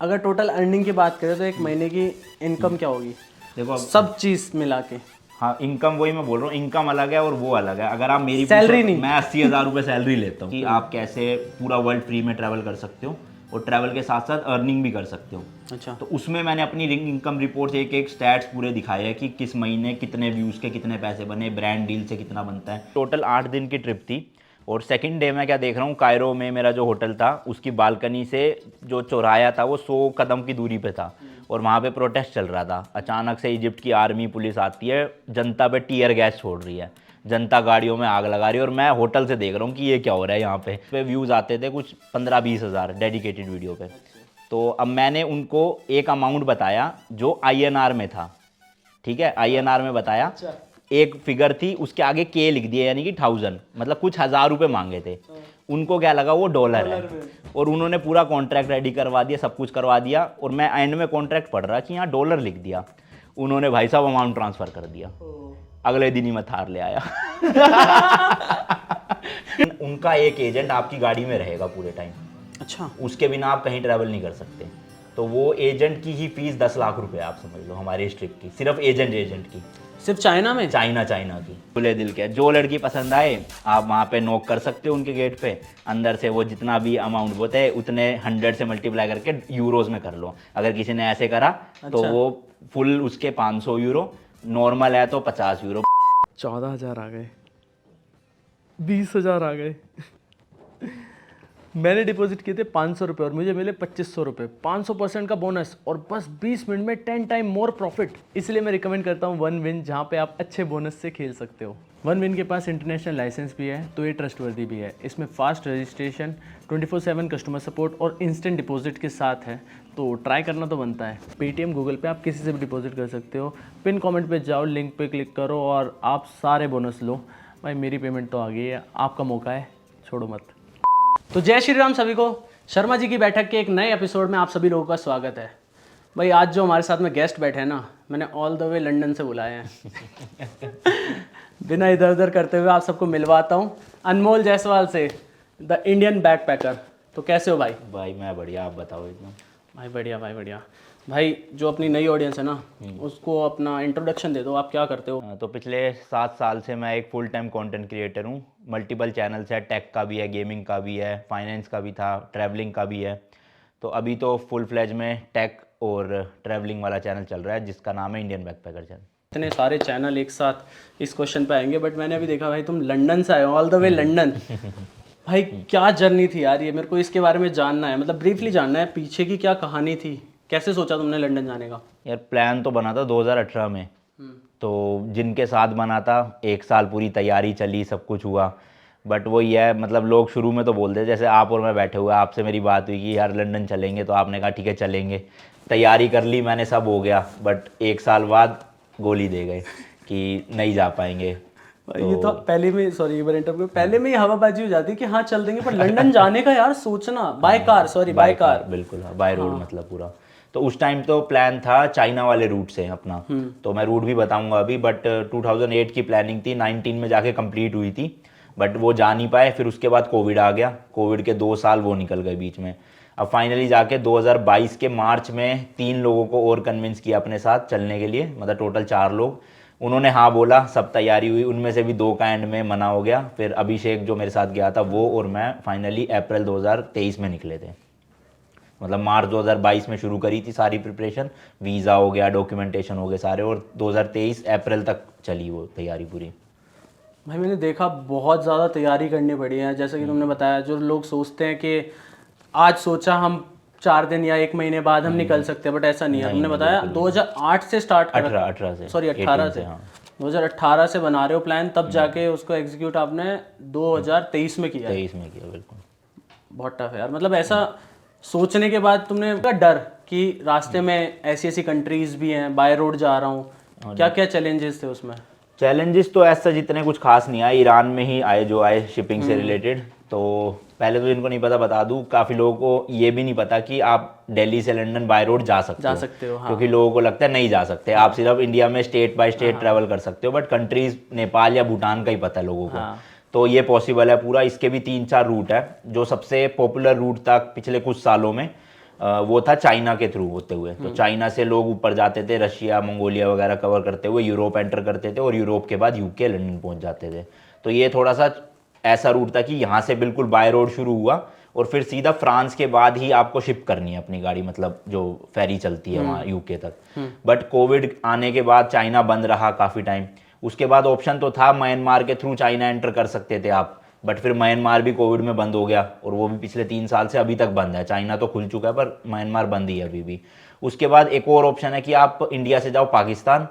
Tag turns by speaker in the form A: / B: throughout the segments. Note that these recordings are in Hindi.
A: अगर टोटल अर्निंग की बात करें तो एक महीने की इनकम क्या होगी?
B: देखो अब
A: सब चीज मिला के।
B: हाँ, इनकम वही मैं बोल रहा हूँ, इनकम अलग है और वो अलग है। अगर आप मेरी
A: सैलरी
B: पूछो,
A: नहीं।
B: मैं 80,000 रुपये सैलरी लेता हूँ कि आप कैसे पूरा वर्ल्ड फ्री में ट्रैवल कर सकते हो और ट्रैवल के साथ साथ अर्निंग भी कर सकते हो।
A: अच्छा।
B: तो उसमें मैंने अपनी इनकम रिपोर्ट एक एक स्टैट्स पूरे दिखाए हैं कि किस महीने कितने व्यूज़ के कितने पैसे बने, ब्रांड डील से कितना बनता है। टोटल 8 दिन की ट्रिप थी और सेकंड डे में क्या देख रहा हूँ, कायरो में मेरा जो होटल था उसकी बालकनी से जो चौराया था वो 100 कदम की दूरी पे था और वहाँ पे प्रोटेस्ट चल रहा था। अचानक से इजिप्ट की आर्मी पुलिस आती है, जनता पे टीयर गैस छोड़ रही है, जनता गाड़ियों में आग लगा रही है और मैं होटल से देख रहा हूँ कि ये क्या हो रहा है। यहाँ पे व्यूज़ आते थे कुछ 15-20 हज़ार डेडिकेटेड वीडियो पे। तो अब मैंने उनको एक अमाउंट बताया जो INR में था, ठीक है, INR में बताया। एक फिगर थी उसके आगे के लिख दिया, यानी कि 1000, मतलब कुछ 1000 रुपये मांगे थे। उनको क्या लगा वो डॉलर है और उन्होंने पूरा कॉन्ट्रैक्ट रेडी करवा दिया, सब कुछ करवा दिया और मैं एंड में कॉन्ट्रैक्ट पढ़ रहा कि यहाँ डॉलर लिख दिया। उन्होंने भाई साहब अमाउंट ट्रांसफ़र कर दिया, अगले दिन ही मैं थार ले आया। उनका एक एजेंट आपकी गाड़ी में रहेगा पूरे टाइम,
A: अच्छा।
B: उसके बिना आप कहीं ट्रैवल नहीं कर सकते। तो वो एजेंट की ही फीस 10 लाख रुपए आप समझ लो हमारे इस ट्रिप की, सिर्फ एजेंट की।
A: सिर्फ चाइना में?
B: चाइना की। खुले दिल के, जो लड़की पसंद आए आप वहाँ पे नॉक कर सकते हो उनके गेट पे, अंदर से वो जितना भी अमाउंट बोलते हैं उतने 100 से मल्टीप्लाई करके यूरोज में कर लो। अगर किसी ने ऐसे करा तो
A: अच्छा।
B: वो फुल उसके 500 यूरो, नॉर्मल है तो 50 यूरो।
A: 14,000 आ गए, 20,000 आ गए। मैंने डिपॉजिट किए थे 500 रुपये और मुझे मिले 2500 रुपये, 500% का बोनस और बस 20 मिनट में 10 टाइम मोर प्रॉफिट। इसलिए मैं रिकमेंड करता हूँ वन विन, जहाँ पे आप अच्छे बोनस से खेल सकते हो। वन विन के पास इंटरनेशनल लाइसेंस भी है तो ये ट्रस्टवर्दी भी है। इसमें फास्ट रजिस्ट्रेशन, 24/7 कस्टमर सपोर्ट और इंस्टेंट डिपॉजिट के साथ है, तो ट्राई करना तो बनता है। पेटीएम, गूगल पे आप किसी से भी डिपॉजिट कर सकते हो। पिन कमेंट पे जाओ, लिंक पे क्लिक करो और आप सारे बोनस लो। भाई मेरी पेमेंट तो आ गई है, आपका मौका है, छोड़ो मत। तो जय श्री राम सभी को, शर्मा जी की बैठक के एक नए एपिसोड में आप सभी लोगों का स्वागत है। भाई आज जो हमारे साथ में गेस्ट बैठे हैं ना, मैंने ऑल द वे लंदन से बुलाए हैं। बिना इधर उधर करते हुए आप सबको मिलवाता हूँ अनमोल जायसवाल से, द इंडियन बैकपैकर। तो कैसे हो भाई?
B: भाई मैं बढ़िया, आप बताओ एकदम।
A: भाई बढ़िया, भाई बढ़िया। भाई जो अपनी नई ऑडियंस है ना, उसको अपना इंट्रोडक्शन दे दो, आप क्या करते हो?
B: तो पिछले 7 साल से मैं एक फुल टाइम कंटेंट क्रिएटर हूँ। मल्टीपल चैनल्स है, टेक का भी है, गेमिंग का भी है, फाइनेंस का भी था, ट्रैवलिंग का भी है। तो अभी तो फुल फ्लैज में टेक और ट्रैवलिंग वाला चैनल चल रहा है जिसका नाम है इंडियन बैकपैकर चैनल।
A: इतने सारे चैनल एक साथ इस क्वेश्चन पे आएंगे, बट मैंने अभी देखा भाई तुम लंदन से आए हो, ऑल द वे लंदन। भाई क्या जर्नी थी यार ये, मेरे को इसके बारे में जानना है, मतलब ब्रीफली जानना है, पीछे की क्या कहानी थी, कैसे सोचा तुमने लंदन जाने का?
B: यार प्लान तो बना था 2018 में, तो जिनके साथ बना था 1 साल पूरी तैयारी चली, सब कुछ हुआ। बट वो ये है, मतलब लोग शुरू में तो बोलते थे, जैसे आप और मैं बैठे हुए, आपसे मेरी बात हुई कि यार लंदन चलेंगे, तो आपने कहा ठीक है चलेंगे। तैयारी कर ली मैंने, सब हो गया, बट 1 साल बाद गोली दे गए कि नहीं जा पाएंगे।
A: ये तो पहले में, सॉरी एक बार इंटरव्यू, पहले में ही हवाबाजी हो जाती है कि हाँ चल देंगे, पर लंदन जाने का यार सोचना, by car, sorry by car.
B: बिल्कुल हाँ, बाय रोड मतलब पूरा। तो उस टाइम तो प्लान था चाइना वाले रूट से अपना, तो मैं रूट भी बताऊंगा अभी। बट 2008 की प्लानिंग थी, 19 में जाके कंप्लीट हुई थी, बट वो जा नहीं पाए। फिर उसके बाद कोविड आ गया, कोविड के 2 साल वो निकल गए बीच में। अब फाइनली जाके 2022 के मार्च में 3 लोगों को और कन्विंस किया अपने साथ चलने के लिए, मतलब टोटल 4 लोग। उन्होंने हाँ बोला, सब तैयारी हुई, उनमें से भी 2 का एंड में मना हो गया। फिर अभिषेक जो मेरे साथ गया था वो और मैं फाइनली अप्रैल 2023 में निकले थे। मतलब मार्च 2022 में शुरू करी थी सारी प्रिपरेशन, वीज़ा हो गया, डॉक्यूमेंटेशन हो गए सारे, और 2023 अप्रैल तक चली वो तैयारी पूरी।
A: भाई मैंने देखा बहुत ज़्यादा तैयारी करनी पड़ी है, जैसे कि तुमने बताया, जो लोग सोचते हैं कि आज सोचा हम 4 दिन या 1 महीने बाद हम निकल सकते हैं, बट ऐसा नहीं है। तुमने बताया 2008 से स्टार्ट कर,
B: 18 से,
A: सॉरी 18 से,
B: हाँ
A: 2018 से बना रहे हो प्लान, तब जाके उसको एग्जीक्यूट आपने 2023 में किया है।
B: 23 में किया, बिल्कुल।
A: बहुत टफ है यार, मतलब ऐसा सोचने के बाद तुमने का डर कि रास्ते में ऐसी ऐसी कंट्रीज भी हैं, बाय रोड जा रहा हूँ, क्या क्या चैलेंजेस थे उसमें?
B: चैलेंजेस तो ऐसा जितने कुछ खास नहीं आए, ईरान में ही आए जो आए शिपिंग से रिलेटेड। तो पहले तो जिनको नहीं पता बता दूं, काफ़ी लोगों को ये भी नहीं पता कि आप दिल्ली से लंदन बाय रोड जा सकते हो, हाँ। क्योंकि लोगों को लगता है नहीं जा सकते, आप सिर्फ इंडिया में स्टेट बाय स्टेट ट्रैवल कर सकते हो, बट कंट्रीज नेपाल या भूटान का ही पता है लोगों को।
A: हाँ।
B: तो ये पॉसिबल है पूरा। इसके भी 3-4 रूट है। जो सबसे पॉपुलर रूट था पिछले कुछ सालों में वो था चाइना के थ्रू होते हुए। तो चाइना से लोग ऊपर जाते थे, रशिया मंगोलिया वगैरह कवर करते हुए यूरोप एंटर करते थे, और यूरोप के बाद यूके लंदन पहुंच जाते थे। तो ये थोड़ा सा ऐसा रूट था कि यहाँ से बिल्कुल बाय रोड शुरू हुआ, और फिर सीधा फ्रांस के बाद ही आपको शिप करनी है अपनी गाड़ी, मतलब जो फेरी चलती है वहाँ यूके तक। बट कोविड आने के बाद चाइना बंद रहा काफ़ी टाइम। उसके बाद ऑप्शन तो था म्यांमार के थ्रू चाइना एंटर कर सकते थे आप, बट फिर म्यांमार भी कोविड में बंद हो गया, और वो भी पिछले 3 साल से अभी तक बंद है। चाइना तो खुल चुका है पर म्यांमार बंद ही है अभी भी। उसके बाद एक और ऑप्शन है कि आप इंडिया से जाओ पाकिस्तान,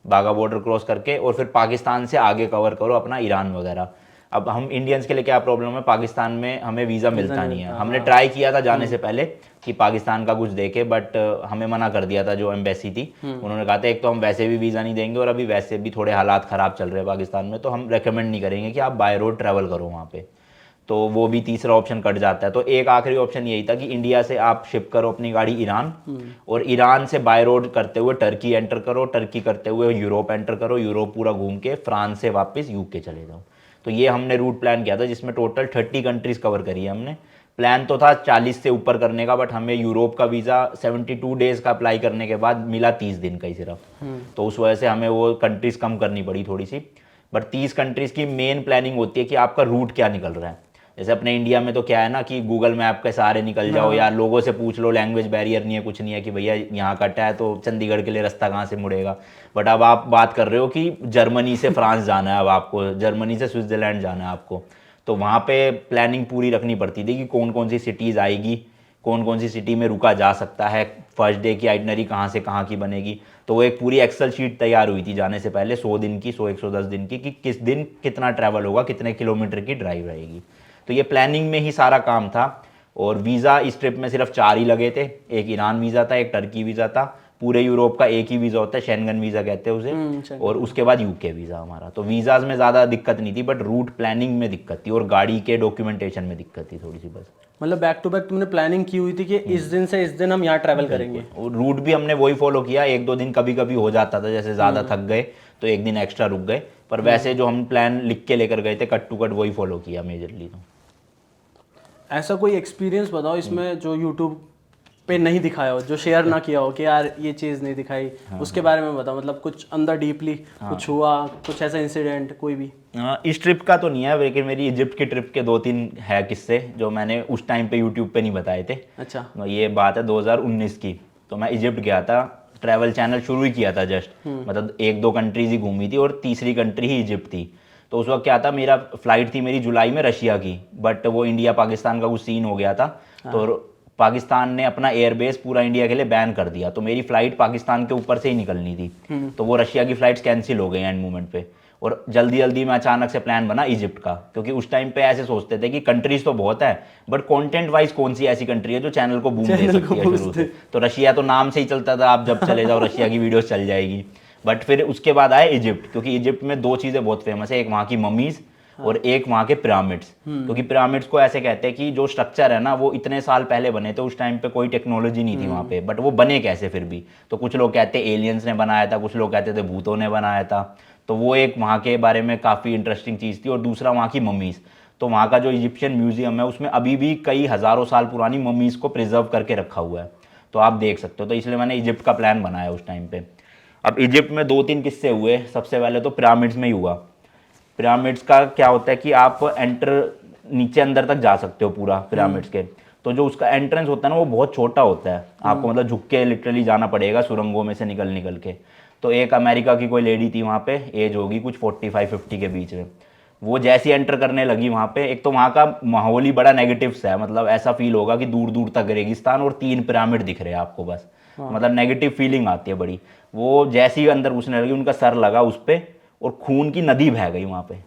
B: बागा बॉर्डर क्रॉस करके, और फिर पाकिस्तान से आगे कवर करो अपना ईरान वगैरह। अब हम इंडियंस के लिए क्या प्रॉब्लम है, पाकिस्तान में हमें वीज़ा मिलता नहीं है। हमने ट्राई किया था जाने से पहले कि पाकिस्तान का कुछ देखे, बट हमें मना कर दिया था जो एम्बेसी थी। उन्होंने कहा था एक तो हम वैसे भी वीज़ा नहीं देंगे, और अभी वैसे भी थोड़े हालात ख़राब चल रहे हैं पाकिस्तान में, तो हम रेकमेंड नहीं करेंगे कि आप बाय रोड ट्रैवल करो वहाँ पे। तो वो भी तीसरा ऑप्शन कट जाता है। तो एक आखिरी ऑप्शन यही था कि इंडिया से आप शिप करो अपनी गाड़ी ईरान, और ईरान से बाय रोड करते हुए टर्की एंटर करो, टर्की करते हुए यूरोप एंटर करो, यूरोप पूरा घूम के फ्रांस से वापस यूके चले जाओ। तो ये हमने रूट प्लान किया था, जिसमें टोटल 30 कंट्रीज कवर करी है हमने। प्लान तो था 40 से ऊपर करने का, बट हमें यूरोप का वीज़ा 72 डेज़ का अप्लाई करने के बाद मिला 30 दिन का ही सिर्फ। तो उस वजह से हमें वो कंट्रीज़ कम करनी पड़ी थोड़ी सी। बट 30 कंट्रीज़ की मेन प्लानिंग होती है कि आपका रूट क्या निकल रहा है। जैसे अपने इंडिया में तो क्या है ना कि गूगल मैप के सहारे निकल जाओ, या लोगों से पूछ लो, लैंग्वेज बैरियर नहीं है, कुछ नहीं है कि भैया यहाँ कटा है तो चंडीगढ़ के लिए रास्ता कहाँ से मुड़ेगा। बट अब आप बात कर रहे हो कि जर्मनी से फ्रांस जाना है, अब आपको जर्मनी से स्विट्ज़रलैंड जाना है आपको, तो वहाँ पे प्लानिंग पूरी रखनी पड़ती थी कि कौन कौन सी सिटीज़ आएगी, कौन कौन सी सिटी में रुका जा सकता है, फर्स्ट डे की आइटनरी कहाँ से कहाँ की बनेगी। तो वो एक पूरी एक्सेल शीट तैयार हुई थी जाने से पहले, 100 दिन की, 110 दिन की, कि किस दिन कितना ट्रैवल होगा, कितने किलोमीटर की ड्राइव रहेगी। तो ये प्लानिंग में ही सारा काम था। और वीज़ा इस ट्रिप में सिर्फ 4 ही लगे थे। एक ईरान वीज़ा था, एक टर्की वीज़ा था। पूरे यूरोप का एक ही वीज़ा होता है, शेंगन वीज़ा कहते हैं उसे, और उसके बाद यूके वीज़ा हमारा। तो वीज़ाज में ज़्यादा दिक्कत नहीं थी, बट रूट प्लानिंग में दिक्कत थी, और गाड़ी के डॉक्यूमेंटेशन में दिक्कत थी थोड़ी सी बस।
A: मतलब बैक टू बैक तुमने प्लानिंग की हुई थी कि इस दिन से इस दिन हम यहाँ ट्रैवल करेंगे,
B: और रूट भी हमने वही फॉलो किया। 1-2 दिन कभी कभी हो जाता था, जैसे ज़्यादा थक गए तो एक दिन एक्स्ट्रा रुक गए, पर वैसे जो हम प्लान लिख के लेकर गए थे कट टू कट वही फॉलो किया मेजरली। तो
A: ऐसा कोई एक्सपीरियंस बताओ इसमें जो यूट्यूब पे नहीं दिखाया हो, जो शेयर ना किया हो कि यार ये चीज़ नहीं दिखाई, उसके बारे में बताओ। मतलब कुछ अंदर डीपली कुछ हुआ, कुछ ऐसा इंसिडेंट कोई भी?
B: इस ट्रिप का तो नहीं है, लेकिन मेरी इजिप्ट की ट्रिप के 2-3 है किस्से जो मैंने उस टाइम पे यूट्यूब पे नहीं बताए थे।
A: अच्छा।
B: ये बात है 2019 की। तो मैं इजिप्ट गया था, ट्रैवल चैनल शुरू ही किया था जस्ट, मतलब 1-2 कंट्रीज ही घूमी थी, और तीसरी कंट्री ही इजिप्ट थी। तो उस वक्त क्या था, मेरा फ्लाइट थी मेरी जुलाई में रशिया की, बट वो इंडिया पाकिस्तान का कुछ सीन हो गया था। तो पाकिस्तान ने अपना एयरबेस पूरा इंडिया के लिए बैन कर दिया, तो मेरी फ्लाइट पाकिस्तान के ऊपर से ही निकलनी थी। तो वो रशिया की फ्लाइट्स कैंसिल हो गई एंड मोमेंट पे, और जल्दी जल्दी में अचानक से प्लान बना इजिप्ट का, क्योंकि उस टाइम पे ऐसे सोचते थे कि कंट्रीज तो बहुत है, बट कंटेंट वाइज कौन सी ऐसी कंट्री है जो चैनल को बूम दे सकती है शुरू से। तो रशिया तो नाम से ही चलता था, आप जब चले जाओ रशिया की वीडियोस चल जाएगी। बट फिर उसके बाद आए इजिप्ट, क्योंकि इजिप्ट में 2 चीज़ें बहुत फेमस है, एक वहाँ की ममीज़ और एक वहाँ के पिरामिड्स। क्योंकि पिरामिड्स को ऐसे कहते हैं कि जो स्ट्रक्चर है ना वो इतने साल पहले बने थे, उस टाइम पे कोई टेक्नोलॉजी नहीं थी वहाँ पे, बट वो बने कैसे फिर भी। तो कुछ लोग कहते हैं एलियंस ने बनाया था, कुछ लोग कहते थे भूतों ने बनाया था। तो वो एक वहाँ के बारे में काफ़ी इंटरेस्टिंग चीज़ थी। और दूसरा वहाँ की मम्मीज़, तो वहाँ का जो इजिप्शियन म्यूजियम है उसमें अभी भी कई हज़ारों साल पुरानी मम्मीज़ को प्रिजर्व करके रखा हुआ है, तो आप देख सकते हो। तो इसलिए मैंने इजिप्ट का प्लान बनाया उस टाइम पे। अब इजिप्ट में 2-3 किस्से हुए। सबसे पहले तो पिरामिड्स में ही हुआ। पिरामिड्स का क्या होता है कि आप एंटर नीचे अंदर तक जा सकते हो पूरा पिरामिड्स के। तो जो उसका एंट्रेंस होता है ना वो बहुत छोटा होता है, आपको मतलब झुक के लिटरली जाना पड़ेगा सुरंगों में से निकल निकल के। तो एक अमेरिका की कोई लेडी थी वहाँ पे, एज होगी कुछ 45-50 के बीच में। वो जैसी एंटर करने लगी वहाँ पे, एक तो वहाँ का माहौल ही बड़ा नेगेटिव सा है, मतलब ऐसा फील होगा कि दूर दूर तक रेगिस्तान और 3 पिरामिड दिख रहे हैं आपको बस। मतलब नेगेटिव फीलिंग आती है बड़ी। वो जैसे ही अंदर घुसने लगी उनका सर लगा उस पर और खून की नदी बह गई वहाँ पे।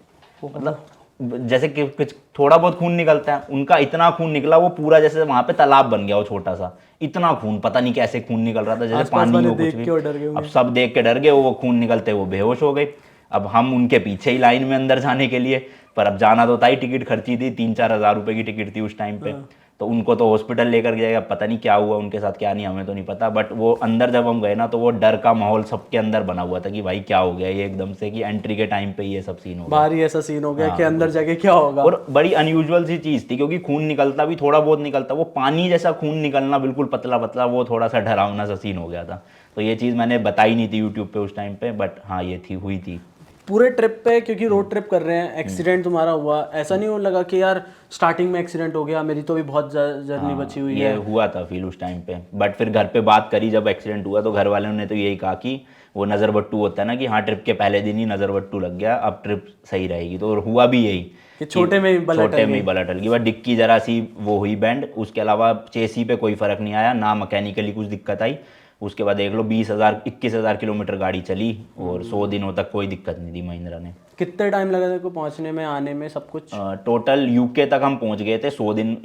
B: मतलब जैसे कि कुछ थोड़ा बहुत खून निकलता है, उनका इतना खून निकला वो पूरा जैसे वहाँ पे तालाब बन गया वो छोटा सा। इतना खून, पता नहीं कैसे खून निकल रहा था, जैसे पानी हो कुछ भी। अब सब देख के डर गए, वो खून निकलते वो बेहोश हो गए। अब हम उनके पीछे ही लाइन में अंदर जाने के लिए, पर अब जाना तो था ही, टिकट खर्ची थी 3-4 हज़ार रुपये की टिकट थी उस टाइम पे। तो उनको तो हॉस्पिटल लेकर गया, पता नहीं क्या हुआ उनके साथ क्या नहीं, हमें तो नहीं पता। बट वो अंदर जब हम गए ना तो वो डर का माहौल सबके अंदर बना हुआ था कि भाई क्या हो गया ये एकदम से, कि एंट्री के टाइम पे ये सब सीन हो गया।
A: बाहर ही ऐसा सीन हो गया कि अंदर जाके क्या होगा।
B: और बड़ी अनयूजुअल सी चीज़ थी, क्योंकि खून निकलता भी थोड़ा बहुत निकलता, वो पानी जैसा खून निकलना बिल्कुल पतला पतला, वो थोड़ा सा डरावना सा सीन हो गया था। तो ये चीज़ मैंने बताई नहीं थी यूट्यूब पे उस टाइम पे, बट हाँ ये थी, हुई थी।
A: पूरे ट्रिप पे, क्योंकि रोड ट्रिप कर रहे हैं, एक्सीडेंट तुम्हारा हुआ, ऐसा नहीं हो लगा कि यार स्टार्टिंग में एक्सीडेंट हो गया, मेरी तो भी बहुत जर्नी बची हुई
B: ये
A: है?
B: हुआ था फील उस टाइम पे, बट फिर घर पे बात करी जब एक्सीडेंट हुआ तो घर वालों ने तो यही कहा कि वो नज़र बट्टू होता है ना, कि हाँ ट्रिप के पहले दिन ही नज़र बट्टू लग गया, अब ट्रिप सही रहेगी। तो हुआ भी यही
A: कि छोटे में ही
B: बलट हल गई, बस डिक्की जरा सी वो हुई बैंड, उसके अलावा चेसी पे कोई फर्क नहीं आया ना, मैकेनिकली कुछ दिक्कत आई। उसके बाद देख लो 21,000 किलोमीटर गाड़ी चली और 100 दिनों तक कोई दिक्कत नहीं दी महिंद्रा ने।
A: कितने टाइम लगा था को पहुंचने में, आने में, सब कुछ?
B: टोटल यूके तक हम पहुंच गए थे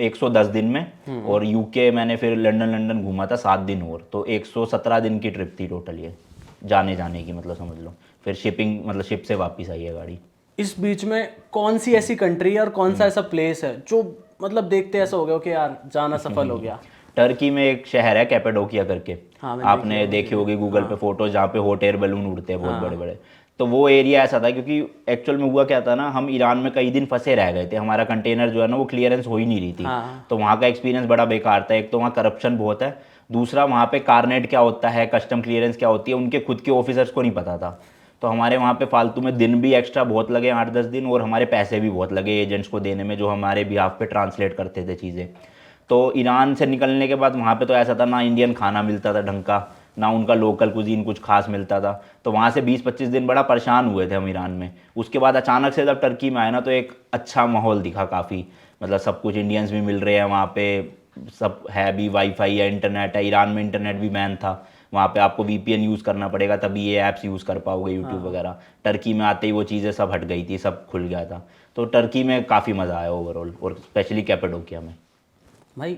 B: 110 दिन में, और यूके मैंने फिर लंदन घूमा था 7 दिन और, तो 117 दिन की ट्रिप थी टोटल ये, जाने की, मतलब समझ लो। फिर शिपिंग, मतलब शिप से वापस आई है गाड़ी।
A: इस बीच में कौन सी ऐसी कंट्री है और कौन सा ऐसा प्लेस है जो मतलब देखते ऐसा हो गया कि यार जाना सफल हो गया?
B: टर्की में एक शहर है कैपेडोकिया करके,
A: हाँ,
B: आपने देखी होगी गूगल पे फोटो, जहाँ पे हॉट एयर बैलून उड़ते हैं बहुत बड़े बड़े। तो वो एरिया ऐसा था, क्योंकि एक्चुअल में हुआ क्या था ना, हम ईरान में कई दिन फंसे रह गए थे, हमारा कंटेनर जो है ना वो क्लियरेंस हो ही नहीं रही थी। तो वहाँ का एक्सपीरियंस बड़ा बेकार था। एक तो वहाँ करप्शन बहुत है, दूसरा वहाँ पे कारनेट क्या होता है, कस्टम क्लियरेंस क्या होती है, उनके खुद के ऑफिसर्स को नहीं पता था। तो हमारे वहाँ पे फालतू में दिन भी एक्स्ट्रा बहुत लगे, 8-10 दिन, और हमारे पैसे भी बहुत लगे एजेंट्स को देने में, जो हमारे बिहाफ पे ट्रांसलेट करते थे चीज़ें। तो ईरान से निकलने के बाद वहाँ पे तो ऐसा था, ना इंडियन खाना मिलता था ढंग का, ना उनका लोकल कुजीन कुछ खास मिलता था। तो वहाँ से 20-25 दिन बड़ा परेशान हुए थे हम ईरान में। उसके बाद अचानक से जब टर्की में आए ना तो एक अच्छा माहौल दिखा काफ़ी, मतलब सब कुछ, इंडियंस भी मिल रहे हैं वहाँ पे, सब है भी, वाईफाई है, इंटरनेट है। ईरान में इंटरनेट भी बैन था, वहाँ पे आपको वीपीएन यूज़ करना पड़ेगा तभी ये ऐप्स यूज़ कर पाओगे, यूट्यूब वगैरह। टर्की में आते ही वो चीज़ें सब हट गई थी, सब खुल गया था। तो टर्की में काफ़ी मज़ा आया ओवरऑल, और स्पेशली कैपेडोकिया में।
A: भाई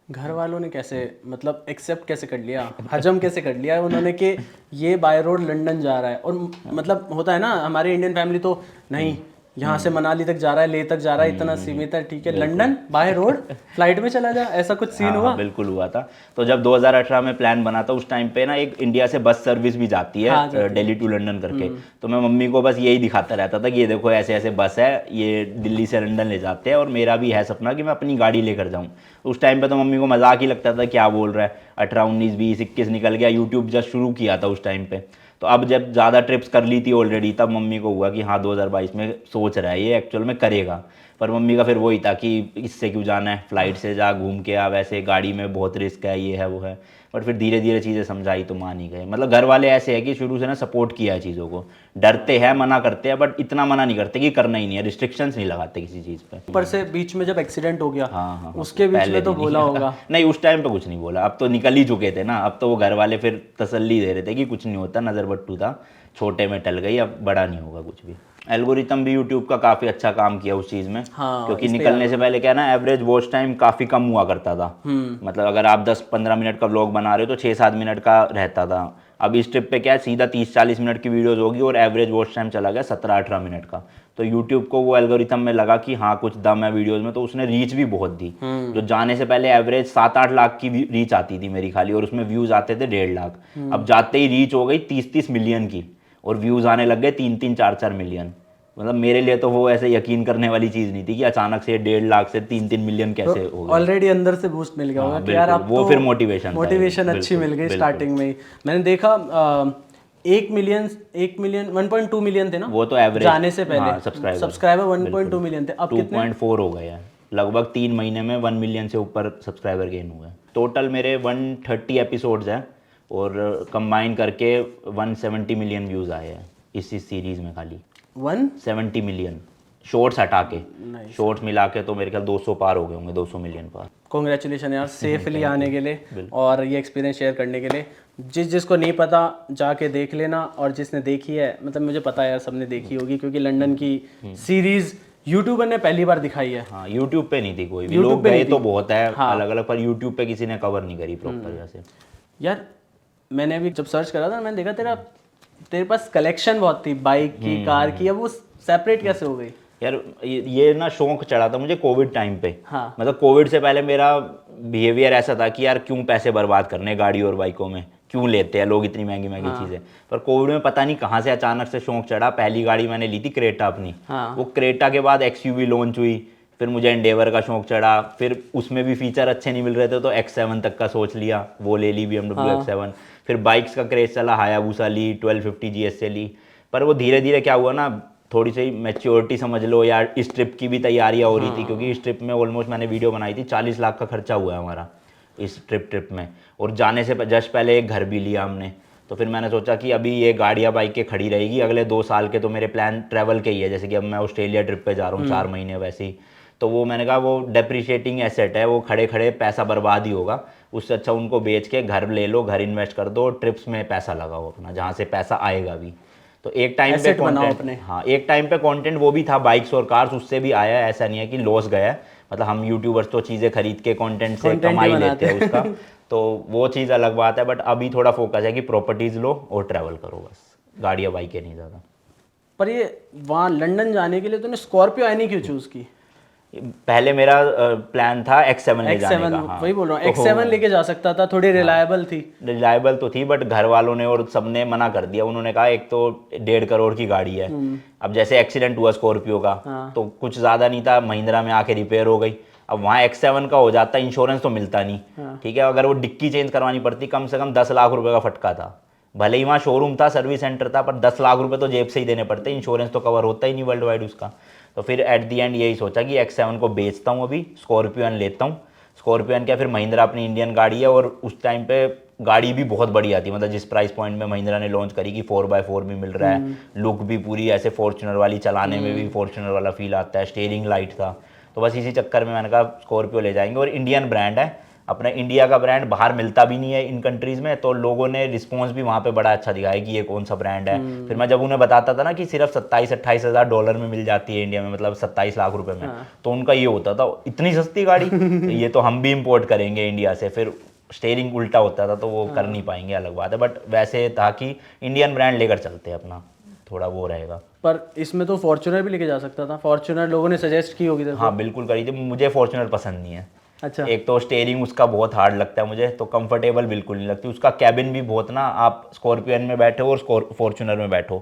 A: घर वालों ने कैसे मतलब एक्सेप्ट कैसे कर लिया, हजम कैसे कर लिया उन्होंने कि ये बाय रोड लंदन जा रहा है? और मतलब होता है ना हमारी इंडियन फैमिली तो नहीं, यहाँ से मनाली तक जा रहा है, लेह तक जा रहा है, इतना सीमित है, ठीक है, लंदन बाय रोड फ्लाइट में चला जा, ऐसा कुछ सीन हुआ?
B: हाँ, बिल्कुल हुआ था। तो जब 2018 में प्लान बना था उस टाइम पे ना, एक इंडिया से बस सर्विस भी जाती है, दिल्ली टू लंदन करके। तो मैं मम्मी को बस यही दिखाता रहता था कि ये देखो ऐसे ऐसे बस है, ये दिल्ली से लंदन ले जाते हैं, और मेरा भी है सपना कि मैं अपनी गाड़ी लेकर जाऊँ। उस टाइम पे तो मम्मी को मजाक ही लगता था, क्या बोल रहा है, 18, 19, 20, 21 निकल गया, यूट्यूब जस्ट शुरू किया था उस टाइम पे। तो अब जब ज़्यादा ट्रिप्स कर ली थी ऑलरेडी, तब मम्मी को हुआ कि हाँ 2022 में सोच रहा है ये एक्चुअल में करेगा। पर मम्मी का फिर वही था कि इससे क्यों जाना है, फ्लाइट से जा, घूम के आ, वैसे गाड़ी में बहुत रिस्क है, ये है वो है। बट फिर धीरे धीरे चीज़ें समझाई तो मान ही गए। मतलब घर वाले ऐसे है कि शुरू से ना सपोर्ट किया है चीज़ों को, डरते हैं, मना करते हैं, बट इतना मना नहीं करते कि करना ही नहीं है, रिस्ट्रिक्शंस नहीं लगाते किसी चीज़ पे।
A: ऊपर से बीच में जब एक्सीडेंट हो गया,
B: हाँ,
A: उसके बीच में तो बोला होगा?
B: नहीं, उस टाइम पे कुछ नहीं बोला, अब तो निकल ही चुके थे ना। अब तो वो घर वाले फिर तसल्ली दे रहे थे कि कुछ नहीं होता, नज़र बट्टू था, छोटे में टल गई, अब बड़ा नहीं होगा कुछ भी। एल्गोरिथम भी यूट्यूब का काफ़ी अच्छा काम किया उस चीज़ में।
A: हाँ,
B: क्योंकि निकलने से पहले क्या ना, एवरेज वॉच टाइम काफ़ी कम हुआ करता था। मतलब अगर आप 10-15 मिनट का व्लॉग बना रहे हो तो 6-7 मिनट का रहता था। अब इस ट्रिप पे क्या है, सीधा 30-40 मिनट की वीडियोस होगी और एवरेज वॉच टाइम चला गया 17-18 मिनट का। तो यूट्यूब को वो एल्गोरिथम में लगा कि हाँ कुछ दम है वीडियोस में, तो उसने रीच भी बहुत दी। जो जाने से पहले एवरेज 7-8 लाख की रीच आती थी मेरी खाली, और उसमें व्यूज़ आते थे 1.5 लाख। अब जाते ही रीच हो गई 30-30 मिलियन की, और व्यूज़ आने लग गए 3-3, 4-4 मिलियन। मतलब मेरे लिए तो वो ऐसे यकीन करने वाली चीज़ नहीं थी कि अचानक से 1.5 लाख से 3-3 मिलियन कैसे हो गया।
A: ऑलरेडी अंदर से बूस्ट मिल गया होगा कि यार आप
B: वो
A: तो
B: फिर मोटिवेशन
A: अच्छी मिल गई स्टार्टिंग में ही। मैंने देखा 1 मिलियन 1.2 मिलियन थे ना
B: वो तो एवरेज
A: जाने से पहले।
B: हाँ,
A: सब्सक्राइबर 1.2 मिलियन थे, अब कितने?
B: 2.4 हो गए हैं। लगभग 3 महीने में 1 मिलियन से ऊपर सब्सक्राइबर गेन हुए। टोटल मेरे 130 एपिसोड्स हैं, और कंबाइन करके 170 मिलियन व्यूज़ आए हैं इस सीरीज़ में खाली। 170 मिलियन शॉर्ट्स हटा के, शॉर्ट्स मिला के तो मेरे ख्याल 200 पार हो गए होंगे, 200 मिलियन पार।
A: कॉन्ग्रेचुलेशन यार, सेफली आने के लिए और ये एक्सपीरियंस शेयर करने के लिए। जिसको नहीं पता जाके देख लेना, और जिसने देखी है, मतलब मुझे पता है यार सबने देखी होगी, क्योंकि लंदन की सीरीज यूट्यूबर ने पहली बार दिखाई है।
B: हाँ, यूट्यूब पे नहीं थी कोई भी, लोग गए तो बहुत है अलग अलग, पर यूट्यूब पे किसी ने कवर नहीं करी प्रॉपर जैसे।
A: यार मैंने अभी जब सर्च करा था, मैंने देखा तेरे पास कलेक्शन बहुत थी बाइक की, कार की, अब वो सेपरेट कैसे हो गई?
B: यार ये ना शौक चढ़ा था मुझे कोविड टाइम पे।
A: हाँ।
B: मतलब कोविड से पहले मेरा बिहेवियर ऐसा था कि यार क्यों पैसे बर्बाद करने गाड़ी और बाइकों में, क्यों लेते हैं लोग इतनी महंगी महंगी चीज़ें। पर कोविड में पता नहीं कहाँ से अचानक से शौक चढ़ा। पहली गाड़ी मैंने ली थी क्रेटा अपनी।
A: हाँ।
B: वो क्रेटा के बाद एक्सयूवी लॉन्च हुई, फिर मुझे एंडेवर का शौक चढ़ा, फिर उसमें भी फीचर अच्छे नहीं मिल रहे थे तो X7 तक का सोच लिया, वो ले ली BMW X7। फिर बाइक्स का क्रेज चला, हायाबुसा ली, 1250 GS ली। पर वो धीरे धीरे क्या हुआ ना, थोड़ी सी मैच्योरिटी समझ लो, या इस ट्रिप की भी तैयारियां हो रही थी, क्योंकि इस ट्रिप में ऑलमोस्ट मैंने वीडियो बनाई थी 40 लाख का खर्चा हुआ है हमारा इस ट्रिप में। और जाने से जस्ट पहले एक घर भी लिया हमने। तो फिर मैंने सोचा कि अभी ये गाड़ियाँ बाइकें खड़ी रहेगी, अगले 2 साल के तो मेरे प्लान ट्रैवल के ही है। जैसे कि अब मैं ऑस्ट्रेलिया ट्रिप पे जा रहा हूँ 4 महीने वैसे ही। तो वो मैंने कहा वो डेप्रिशिएटिंग एसेट है, वो खड़े खड़े पैसा बर्बाद ही होगा, उससे अच्छा उनको बेच के घर ले लो, घर इन्वेस्ट कर दो, ट्रिप्स में पैसा लगाओ अपना, जहाँ से पैसा आएगा भी। तो एक टाइम पे
A: Asset बनाओ
B: कंटेंट,
A: अपने।
B: हाँ एक टाइम पे कंटेंट वो भी था बाइक्स और कार्स, उससे भी आया है, ऐसा नहीं है कि लॉस गया है। मतलब हम यूट्यूबर्स तो चीज़ें खरीद के कंटेंट से
A: Content ही
B: कमाई
A: बनाते
B: लेते हैं उसका, तो वो चीज़ अलग बात है। बट अभी थोड़ा फोकस है कि प्रॉपर्टीज़ लो और ट्रैवल करो, बस गाड़ियाँ बाइकें नहीं ज़्यादा।
A: पर ये वहाँ लंदन जाने के लिए तूने स्कॉर्पियो आई क्यों चूज की?
B: पहले मेरा प्लान था X7 ले जाने
A: X7
B: का। हाँ,
A: वही बोल रहा हूँ,
B: तो
A: X7 लेके जा सकता था, थोड़ी रिलायबल थी।
B: रिलायबल तो थी, बट घर वालों ने और सबने मना कर दिया। उन्होंने कहा एक तो 1.5 करोड़ की गाड़ी है। अब जैसे एक्सीडेंट हुआ स्कॉर्पियो का, तो कुछ ज़्यादा नहीं था, महिंद्रा में आके रिपेयर हो गई। अब वहाँ X7 का हो जाता, इंश्योरेंस तो मिलता नहीं, ठीक है। अगर वो डिक्की चेंज करवानी पड़ती, कम से कम 10 लाख रुपए का फटका था। भले ही वहाँ शोरूम था, सर्विस सेंटर था, पर 10 लाख रुपए तो जेब से ही देने पड़ते, इंश्योरेंस तो कवर होता ही नहीं वर्ल्ड वाइड उसका। तो फिर एट दी एंड यही सोचा कि X7 को बेचता हूँ, अभी स्कॉर्पियन लेता हूँ। स्कॉर्पियन क्या, फिर महिंद्रा अपनी इंडियन गाड़ी है, और उस टाइम पे गाड़ी भी बहुत बढ़िया थी। मतलब जिस प्राइस पॉइंट में महिंद्रा ने लॉन्च करी कि 4x4 भी मिल रहा है, लुक भी पूरी ऐसे फॉर्च्यूनर वाली, चलाने में भी फॉर्च्यूनर वाला फील आता है, स्टीयरिंग लाइट था। तो बस इसी चक्कर में मैंने कहा स्कॉर्पियो ले जाएंगे। और इंडियन ब्रांड है, अपना इंडिया का ब्रांड बाहर मिलता भी नहीं है इन कंट्रीज़ में, तो लोगों ने रिस्पॉन्स भी वहाँ पे बड़ा अच्छा दिखाया कि ये कौन सा ब्रांड है। फिर मैं जब उन्हें बताता था ना कि सिर्फ 27-28 हज़ार डॉलर में मिल जाती है इंडिया में, मतलब 27 लाख रुपए में, तो उनका ये होता था इतनी सस्ती गाड़ी, तो ये तो हम भी इम्पोर्ट करेंगे इंडिया से। फिर स्टेयरिंग उल्टा होता था तो वो कर नहीं पाएंगे, अलग बात है। बट वैसे था कि इंडियन ब्रांड लेकर चलते हैं अपना, थोड़ा वो रहेगा।
A: पर इसमें तो फॉर्च्यूनर भी लेके जा सकता था, फॉर्च्यूनर लोगों ने सजेस्ट की होगी तेरे को।
B: हाँ बिल्कुल करी थी, मुझे फॉर्च्यूनर पसंद नहीं है।
A: अच्छा।
B: एक तो स्टेयरिंग उसका बहुत हार्ड लगता है मुझे, तो कंफर्टेबल बिल्कुल नहीं लगती। उसका कैबिन भी बहुत ना, आप स्कॉर्पियन में बैठो और फॉर्च्यूनर में बैठो,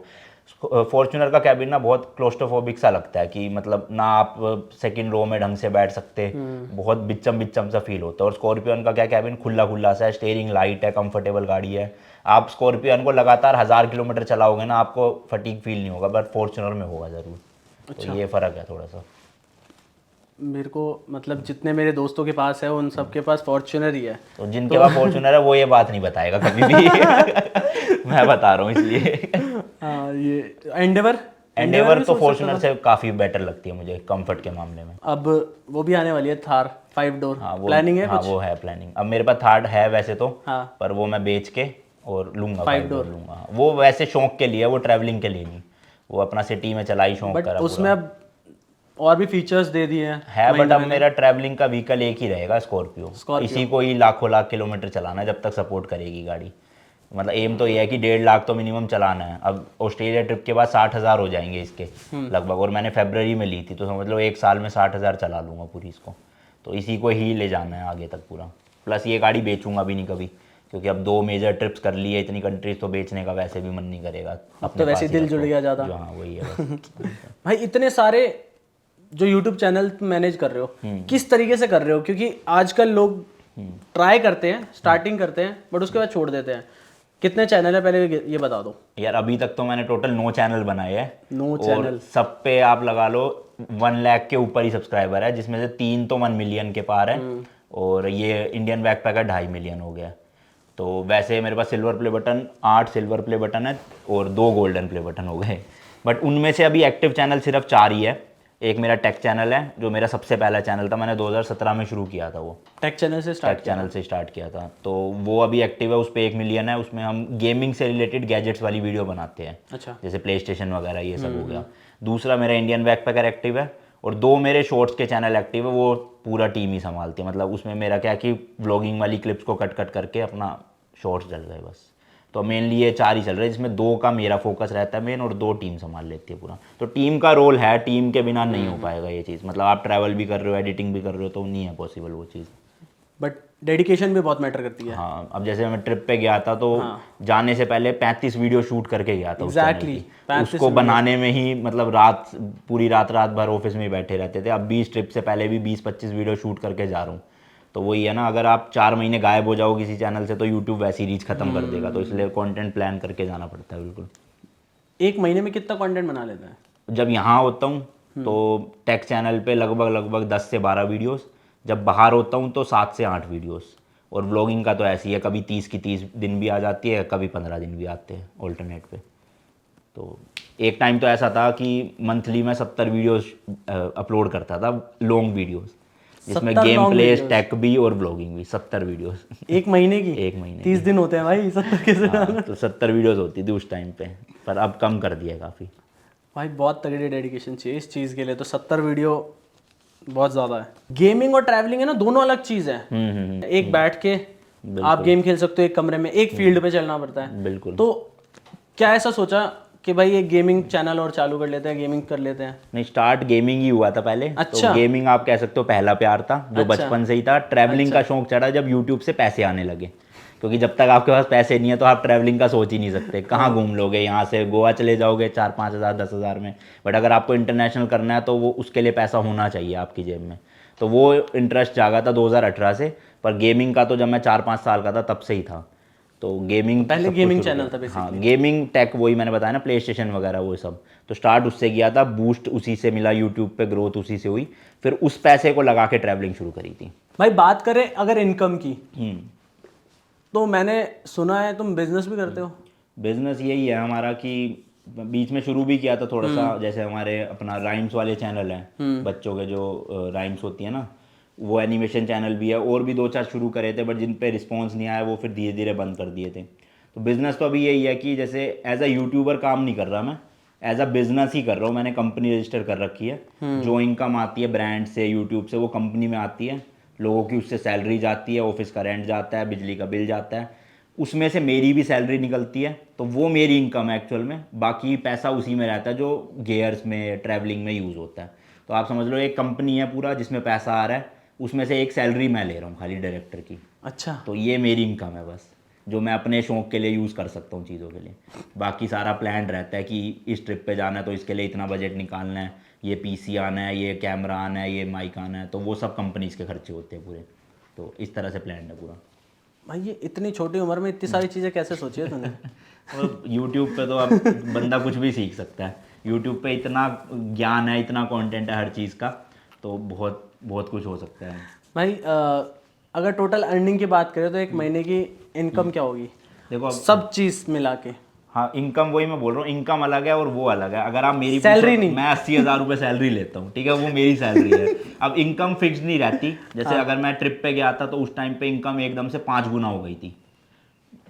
B: फॉर्च्यूनर का कैबिन ना बहुत क्लोस्ट्रोफोबिक सा लगता है, कि मतलब ना आप सेकंड रो में ढंग से बैठ सकते, बहुत बिच्चम बिच्चम सा फील होता है। और स्कॉर्पियन का क्या, कैबिन खुला खुला सा है, स्टेयरिंग लाइट है, कंफर्टेबल गाड़ी है। आप स्कॉर्पियन को लगातार 1000 किलोमीटर चलाओगे ना, आपको फटीग फील नहीं होगा, बट फॉर्च्यूनर में होगा ज़रूर।
A: अच्छा।
B: तो ये फ़र्क है थोड़ा सा।
A: मेरे को मतलब जितने मेरे दोस्तों के पास है उन सबके पास फॉर्च्यूनर ही है।
B: तो जिनके पास फॉर्च्यूनर है वो ये बात नहीं बताएगा कभी भी मैं बता रहा हूँ इसलिए।
A: हाँ, ये एंडेवर
B: एंडेवर तो फॉर्च्यूनर से काफ़ी बेटर लगती है मुझे कंफर्ट के मामले में।
A: अब वो भी आने वाली है थार 5 डोर।
B: हाँ वो
A: प्लानिंग है
B: हाँ
A: कुछ?
B: वो है प्लानिंग। अब मेरे पास थार है वैसे तो,
A: हाँ।
B: पर वो मैं बेच के और लूंगा
A: 5 डोर
B: लूंगा। वो वैसे शौक के लिए, वो ट्रैवलिंग के लिए नहीं, वो अपना सिटी में चलाई शौक
A: बट
B: करा
A: उसमें अब और भी फीचर्स दे दिए हैं
B: है। बट
A: महिंद्रा
B: अब
A: ने।
B: मेरा ट्रैवलिंग का व्हीकल एक ही रहेगा, स्कॉर्पियो। इसी को ही लाखों लाख किलोमीटर चलाना है जब तक सपोर्ट करेगी गाड़ी। मतलब एम तो ये है कि 1.5 लाख तो मिनिमम चलाना है। अब ऑस्ट्रेलिया ट्रिप के बाद 60,000 हो जाएंगे इसके लगभग, और मैंने फरवरी में ली थी, तो समझ लो 1 साल में 60,000 चला लूँगा पूरी इसको। तो इसी को ही ले जाना है आगे तक पूरा। प्लस ये गाड़ी बेचूंगा भी नहीं कभी, क्योंकि अब 2 मेजर ट्रिप्स कर लिए, इतनी कंट्रीज, तो बेचने का वैसे भी मन नहीं करेगा।
A: तो वैसे दिल जुड़ गया ज़्यादा।
B: हाँ वही है बस।
A: भाई इतने सारे जो YouTube चैनल मैनेज कर रहे हो, किस तरीके से कर रहे हो? क्योंकि आजकल लोग ट्राई करते हैं, स्टार्टिंग करते हैं, बट उसके बाद छोड़ देते हैं। कितने चैनल है पहले ये बता दो
B: यार। अभी तक तो मैंने टोटल 9 चैनल बनाए हैं।
A: 9
B: और
A: चैनल
B: सब पे आप लगा लो 1 लाख के ऊपर ही सब्सक्राइबर है, जिसमें से 3 तो 1 मिलियन के पार है, और ये इंडियन बैकपैकर 2.5 मिलियन हो गया। तो वैसे मेरे पास silver play button 8 silver play button है और 2 गोल्डन प्ले बटन हो गए। बट उनमें से अभी एक्टिव चैनल सिर्फ 4 ही है। एक मेरा टेक चैनल है, जो मेरा सबसे पहला चैनल था, मैंने 2017 में शुरू किया था। वो
A: टेक चैनल से
B: स्टार्ट किया था, तो वो अभी एक्टिव है, उस पर 1 मिलियन है। उसमें हम गेमिंग से रिलेटेड गैजेट्स वाली वीडियो बनाते हैं।
A: अच्छा।
B: जैसे प्ले स्टेशन वगैरह ये सब हो गया। दूसरा मेरा इंडियन बैकपैकर एक्टिव है, और 2 मेरे शॉर्ट्स के चैनल एक्टिव है, वो पूरा टीम ही संभालती है। मतलब उसमें मेरा क्या है कि व्लॉगिंग वाली क्लिप्स को कट करके अपना शॉर्ट्स डल गए बस। तो मेनली ये 4 ही चल रहे हैं, जिसमें 2 का मेरा फोकस रहता है मेन और 2 टीम संभाल लेती है पूरा। तो टीम का रोल है, टीम के बिना नहीं हो पाएगा ये चीज़। मतलब आप ट्रैवल भी कर रहे हो, एडिटिंग भी कर रहे हो, तो नहीं है पॉसिबल वो चीज़।
C: बट डेडिकेशन भी बहुत मैटर करती है।
B: हाँ, अब जैसे मैं ट्रिप पे गया था तो जाने से पहले 35 वीडियो शूट करके गया था उस चैनल
C: Exactly,
B: की।
C: 35
B: उसको बनाने में ही मतलब पूरी रात भर ऑफिस में ही बैठे रहते थे। अब 20 ट्रिप से पहले भी 20-25 वीडियो शूट करके जा रहा हूँ। तो वही है ना, अगर आप 4 महीने गायब हो जाओ किसी चैनल से तो यूट्यूब वैसी रीच खत्म कर देगा। तो इसलिए कंटेंट प्लान करके जाना पड़ता है बिल्कुल।
C: एक महीने में कितना कंटेंट बना लेता है?
B: जब यहाँ होता हूँ तो टेक चैनल पे लगभग 10 से 12 वीडियोस। जब बाहर होता हूँ तो 7 से 8 वीडियोस। और व्लॉगिंग का तो ऐसी है, कभी 30 की 30 दिन भी आ जाती है, कभी 15 दिन भी आते हैं ऑल्टरनेट पे। तो एक टाइम तो ऐसा था कि मंथली में 70 वीडियोस अपलोड करता था, लॉन्ग वीडियोस, जिसमें
C: 70
B: game
C: long
B: place,
C: videos?
B: Take भी और व्लॉगिंग भी। 70 वीडियोस
C: एक महीने की?
B: एक महीने
C: 30 दिन होते हैं भाई 70 कैसे?
B: हाँ, तो 70 वीडियोस होती थी उस टाइम पे, पर अब कम कर दिया काफ़ी।
C: भाई बहुत तगड़ी डेडिकेशन चाहिए इस चीज़ के लिए, तो 70 वीडियो बहुत ज़्यादा है। गेमिंग और ट्रैवलिंग है ना, दोनों अलग चीज़ है। एक बैठ के आप गेम खेल सकते हो एक कमरे में, एक फील्ड पे चलना पड़ता है।
B: बिल्कुल।
C: तो क्या ऐसा सोचा कि भाई एक गेमिंग चैनल और चालू कर लेते हैं, गेमिंग कर लेते हैं?
B: नहीं, स्टार्ट गेमिंग ही हुआ था पहले।
C: अच्छा।
B: तो गेमिंग आप कह सकते हो पहला प्यार था जो
C: अच्छा।
B: बचपन से ही था। ट्रैवलिंग का शौक चढ़ा जब यूट्यूब से पैसे आने लगे, क्योंकि जब तक आपके पास पैसे नहीं है तो आप ट्रैवलिंग का सोच ही नहीं सकते। कहाँ घूम लोगे, यहाँ से गोवा चले जाओगे 4-5 हज़ार 10 हज़ार में, बट अगर आपको इंटरनेशनल करना है तो वो उसके लिए पैसा होना चाहिए आपकी जेब में। तो वो इंटरेस्ट जागा था 2018 से। पर गेमिंग का तो जब मैं 4-5 साल का था तब से ही था। तो गेमिंग
C: पहले गेमिंग चैनल था बेसिकली?
B: हाँ, गेमिंग टेक वही मैंने बताया ना, प्ले स्टेशन वगैरह वो सब। तो स्टार्ट उससे किया था, बूस्ट उसी से मिला, यूट्यूब पे ग्रोथ उसी से हुई। फिर उस पैसे को लगा के ट्रैवलिंग शुरू करी थी।
C: भाई बात करें अगर इनकम की,
B: हम्म।
C: तो मैंने सुना है तुम बिजनेस भी करते हो।
B: बिजनेस यही है हमारा कि बीच में शुरू भी किया था थोड़ा सा, जैसे हमारे अपना राइम्स वाले चैनल हैं, बच्चों के जो राइम्स होती है ना, वो एनिमेशन चैनल भी है। और भी 2-4 शुरू करे थे, बट जिन पे रिस्पॉन्स नहीं आया वो फिर धीरे धीरे बंद कर दिए थे। तो बिज़नेस तो अभी यही है कि जैसे एज अ यूट्यूबर काम नहीं कर रहा मैं, एज अ बिजनेस ही कर रहा हूँ। मैंने कंपनी रजिस्टर कर रखी है। जो इनकम आती है ब्रांड से, यूट्यूब से, वो कंपनी में आती है। लोगों की उससे सैलरी जाती है, ऑफिस का रेंट जाता है, बिजली का बिल जाता है, उसमें से मेरी भी सैलरी निकलती है। तो वो मेरी इनकम है एक्चुअल में। बाकी पैसा उसी में रहता है जो गेयर्स में, ट्रैवलिंग में यूज़ होता है। तो आप समझ लो एक कंपनी है पूरा जिसमें पैसा आ रहा है, उसमें से एक सैलरी मैं ले रहा हूँ खाली डायरेक्टर की।
C: अच्छा।
B: तो ये मेरी इनकम है बस, जो मैं अपने शौक के लिए यूज़ कर सकता हूँ चीज़ों के लिए। बाकी सारा प्लान रहता है कि इस ट्रिप पे जाना है तो इसके लिए इतना बजट निकालना है, ये पीसी आना है, ये कैमरा आना है, ये माइक आना है। तो वो सब कंपनीज के खर्चे होते हैं पूरे। तो इस तरह से प्लान है पूरा।
C: भाई ये इतनी छोटी उम्र में इतनी सारी चीज़ें कैसे सोची है तूने?
B: और यूट्यूब पे तो अब बंदा कुछ भी सीख सकता है। यूट्यूब पे इतना ज्ञान है, इतना कंटेंट है हर चीज़ का, तो बहुत बहुत कुछ हो सकता है।
C: भाई अगर टोटल अर्निंग की बात करें तो एक महीने की इनकम क्या होगी
B: देखो अब,
C: सब चीज़ मिला के?
B: हाँ, इनकम वही मैं बोल रहा हूँ, इनकम अलग है और वो अलग है। अगर आप मेरी
C: सैलरी
B: पूछो,
C: नहीं।
B: मैं 80,000 रुपये सैलरी लेता हूँ, ठीक है, वो मेरी सैलरी है। अब इनकम फिक्स नहीं रहती। जैसे अगर मैं ट्रिप पे गया था तो उस टाइम पे इनकम एकदम से 5 गुना हो गई थी।